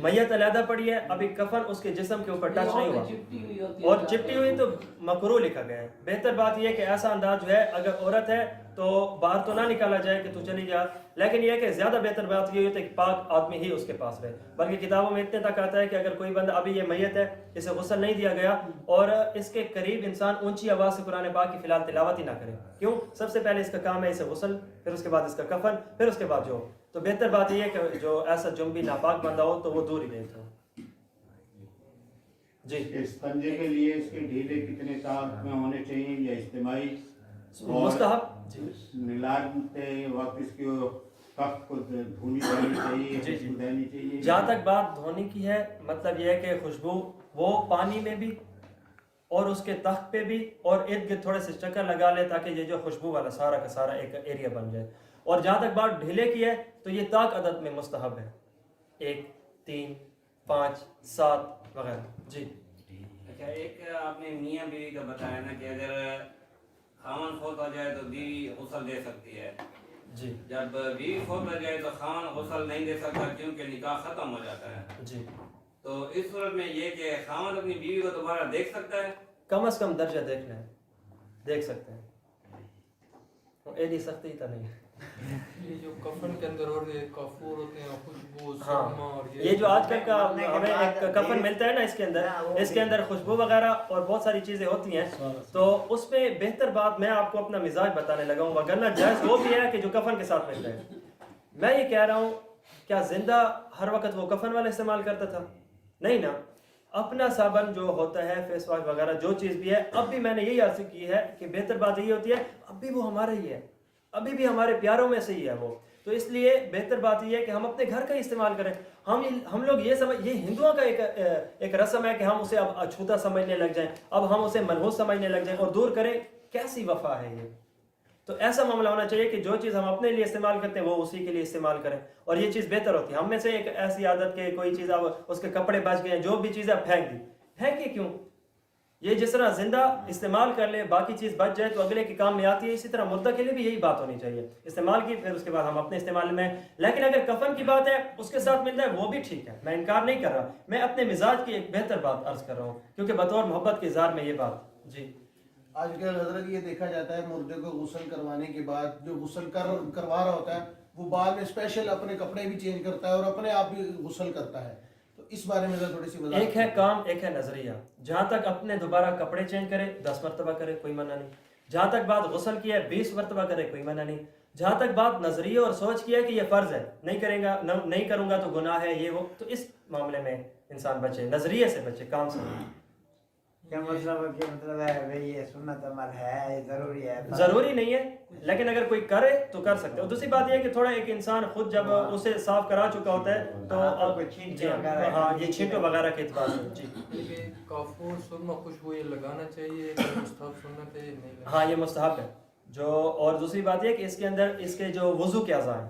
میت علیحدہ پڑی ہے، ابھی کفن اس کے جسم کے اوپر ٹچ نہیں ہوا اور چپٹی ہوئی تو مکروہ لکھا گیا ہے. بہتر بات یہ ہے کہ ایسا انداز جو ہے اگر عورت ہے تو باہر تو نہ نکالا جائے کہ تو چلی جا، لیکن یہ ہے کہ زیادہ بہتر بات یہ ہوتی ہے کہ پاک آدمی ہی اس کے پاس رہے. بلکہ کتابوں میں اتنے تک آتا ہے کہ اگر کوئی بندہ ابھی یہ میت ہے اسے غسل نہیں دیا گیا اور اس کے قریب انسان اونچی آواز سے قرآن پاک کی فی الحال تلاوت ہی نہ کرے. کیوں؟ سب سے پہلے اس کا کام ہے اسے غسل، پھر اس کے بعد اس کا کفن، پھر اس کے بعد جو. تو بہتر بات یہ ہے کہ جو ایسا جنبی ناپاک بندہ ہو تو وہ دور ہی رہتا ہو. جی استنجے کے لیے اس کے ڈھیلے کتنے طاقت میں ہونے چاہیے یا اجتماعی؟ مستحب نلاتے وقت اس کی تخت کو دھونی دینی چاہیے، دینی چاہیے. جہاں تک بات دھونے کی ہے مطلب یہ ہے کہ خوشبو وہ پانی میں بھی اور اس کے تخت پہ بھی اور ارد گرد تھوڑے سے چکر لگا لے تاکہ یہ جو خوشبو والا سارا کا سارا ایک ایریا بن جائے. اور جہاں تک بات ڈھیلے کی ہے تو یہ طاق عدد میں مستحب ہے، 1 3 5 7 وغیرہ. جی اچھا، ایک آپ نے میاں بیوی کا بتایا نا کہ اگر خاوند فوت ہو جائے تو بیوی غسل دے سکتی ہے. جی جب بیوی فوت ہو جائے تو خاوند غسل نہیں دے سکتا کیونکہ نکاح ختم ہو جاتا ہے. جی تو اس صورت میں یہ کہ خاوند اپنی بیوی کو دوبارہ دیکھ سکتا ہے؟ کم از کم درجہ دیکھنا ہے، دیکھ سکتے ہیں، ایڈی سختی تو نہیں. یہ جو کفن کے اندر اور یہ کافور ہوتے ہیں، خوشبو، ہاں سرما، اور یہ جو آج کل کا ہمیں ایک کفن ملتا ہے نا اس کے اندر خوشبو وغیرہ اور بہت ساری چیزیں ہوتی ہیں. تو اس میں بہتر بات میں آپ کو اپنا مزاج بتانے لگا ہوں، وگرنہ جائز وہ بھی ہے کہ جو کفن کے ساتھ ملتا ہے. میں یہ کہہ رہا ہوں کیا زندہ ہر وقت وہ کفن والا استعمال کرتا تھا؟ نہیں نا. اپنا صابن جو ہوتا ہے، فیس واش وغیرہ جو چیز بھی ہے، اب بھی میں نے یہی عرض کی ہے کہ بہتر بات یہی ہوتی ہے اب بھی وہ ہمارا ہی ہے، ابھی بھی ہمارے پیاروں میں سے ہی ہے وہ. تو اس لیے بہتر بات یہ ہے کہ ہم اپنے گھر کا ہی استعمال کریں. ہم لوگ یہ ہندوؤں کا ایک رسم ہے کہ ہم اسے اب اچھوتا سمجھنے لگ جائیں، اب ہم اسے منحوس سمجھنے لگ جائیں اور دور کریں. کیسی وفا ہے یہ؟ تو ایسا معاملہ ہونا چاہیے کہ جو چیز ہم اپنے لیے استعمال کرتے ہیں وہ اسی کے لیے استعمال کریں، اور یہ چیز بہتر ہوتی ہے. ہم میں سے ایک ایسی عادت کہ کوئی چیز اب اس کے کپڑے بچ گئے، جو بھی چیزیں پھینک دی، پھینکے کیوں؟ یہ جس طرح زندہ استعمال کر لے باقی چیز بچ جائے تو اگلے کے کام میں آتی ہے، اسی طرح مردہ کے لیے بھی یہی بات ہونی چاہیے. استعمال کی پھر اس کے بعد ہم اپنے استعمال میں. لیکن اگر کفن کی بات ہے اس کے ساتھ مل جائے وہ بھی ٹھیک ہے، میں انکار نہیں کر رہا، میں اپنے مزاج کی ایک بہتر بات عرض کر رہا ہوں کیونکہ بطور محبت کے اظہار میں یہ بات. جی آج کل حضرت یہ دیکھا جاتا ہے مردے کو غسل کروانے کے بعد جو غسل کروا رہا ہوتا ہے وہ بعد میں اسپیشل اپنے کپڑے بھی چینج کرتا ہے اور اپنے آپ بھی غسل کرتا ہے. تو اس بارے میں تھوڑی سی وضاحت. ایک ہے کام، ایک ہے نظریہ. جہاں تک اپنے دوبارہ کپڑے چینج کرے 10 مرتبہ کرے کوئی منع نہیں. جہاں تک بات غسل کی ہے 20 مرتبہ کرے کوئی منع نہیں. جہاں تک بات نظریہ اور سوچ کی ہے کہ یہ فرض ہے، نہیں کروں گا تو گناہ ہے یہ وہ، تو اس معاملے میں انسان بچے، نظریے سے بچے، کام سے. کیا مطلب ہے بھئی یہ سنت عمل ہے، یہ ضروری ہے؟ ضروری نہیں ہے، لیکن اگر کوئی کرے تو کر سکتے. اور دوسری بات یہ ہے کہ تھوڑا ایک انسان خود جب اسے صاف کرا چکا ہوتا ہے تو ہاں یہ چھینٹوں وغیرہ کے اعتبار سے. جی کافور، سرما، خوشبو یہ لگانا چاہیے، مستحب سنت ہے نہیں؟ ہاں یہ مستحب ہے. جو اور دوسری بات یہ کہ اس کے اندر اس کے جو وضو کے اعضاء ہیں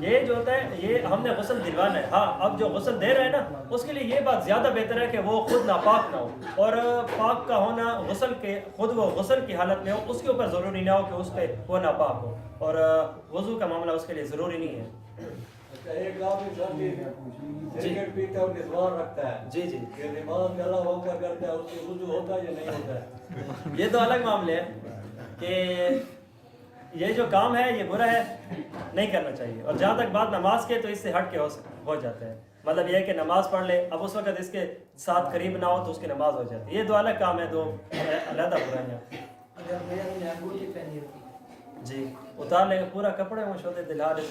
یہ جو ہوتا ہے یہ ہم نے غسل دلوانا ہے. ہاں اب جو غسل دے رہے ہیں نا اس کے لیے یہ بات زیادہ بہتر ہے کہ وہ خود ناپاک نہ ہو, اور پاک کا ہونا غسل کے خود وہ غسل کی حالت میں ہو, اس کے اوپر ضروری نہ ہو کہ اس پہ وہ ناپاک ہو, اور وضو کا معاملہ اس کے لیے ضروری نہیں ہے. ایک آدمی سگریٹ پیتا ہے اور نسوان رکھتا ہے, جی جی کہ نماز میں اللہ ہو کر کرتا ہے, اس کی وضو ہوتا ہے یا نہیں ہوتا ہے؟ یہ تو الگ معاملے ہے کہ یہ جو کام ہے یہ برا ہے, نہیں کرنا چاہیے. اور جہاں تک بات نماز کے تو اس سے ہٹ کے ہو جاتا ہے. مطلب یہ ہے کہ نماز پڑھ لے, اب اس وقت اس کے ساتھ قریب نہ ہو تو اس کی نماز ہو جاتی ہے. یہ دو الگ کام ہے, دو علیحدہ برائیاں. جی اتار لے گا پورا کپڑے وہ شوتے دلہار اس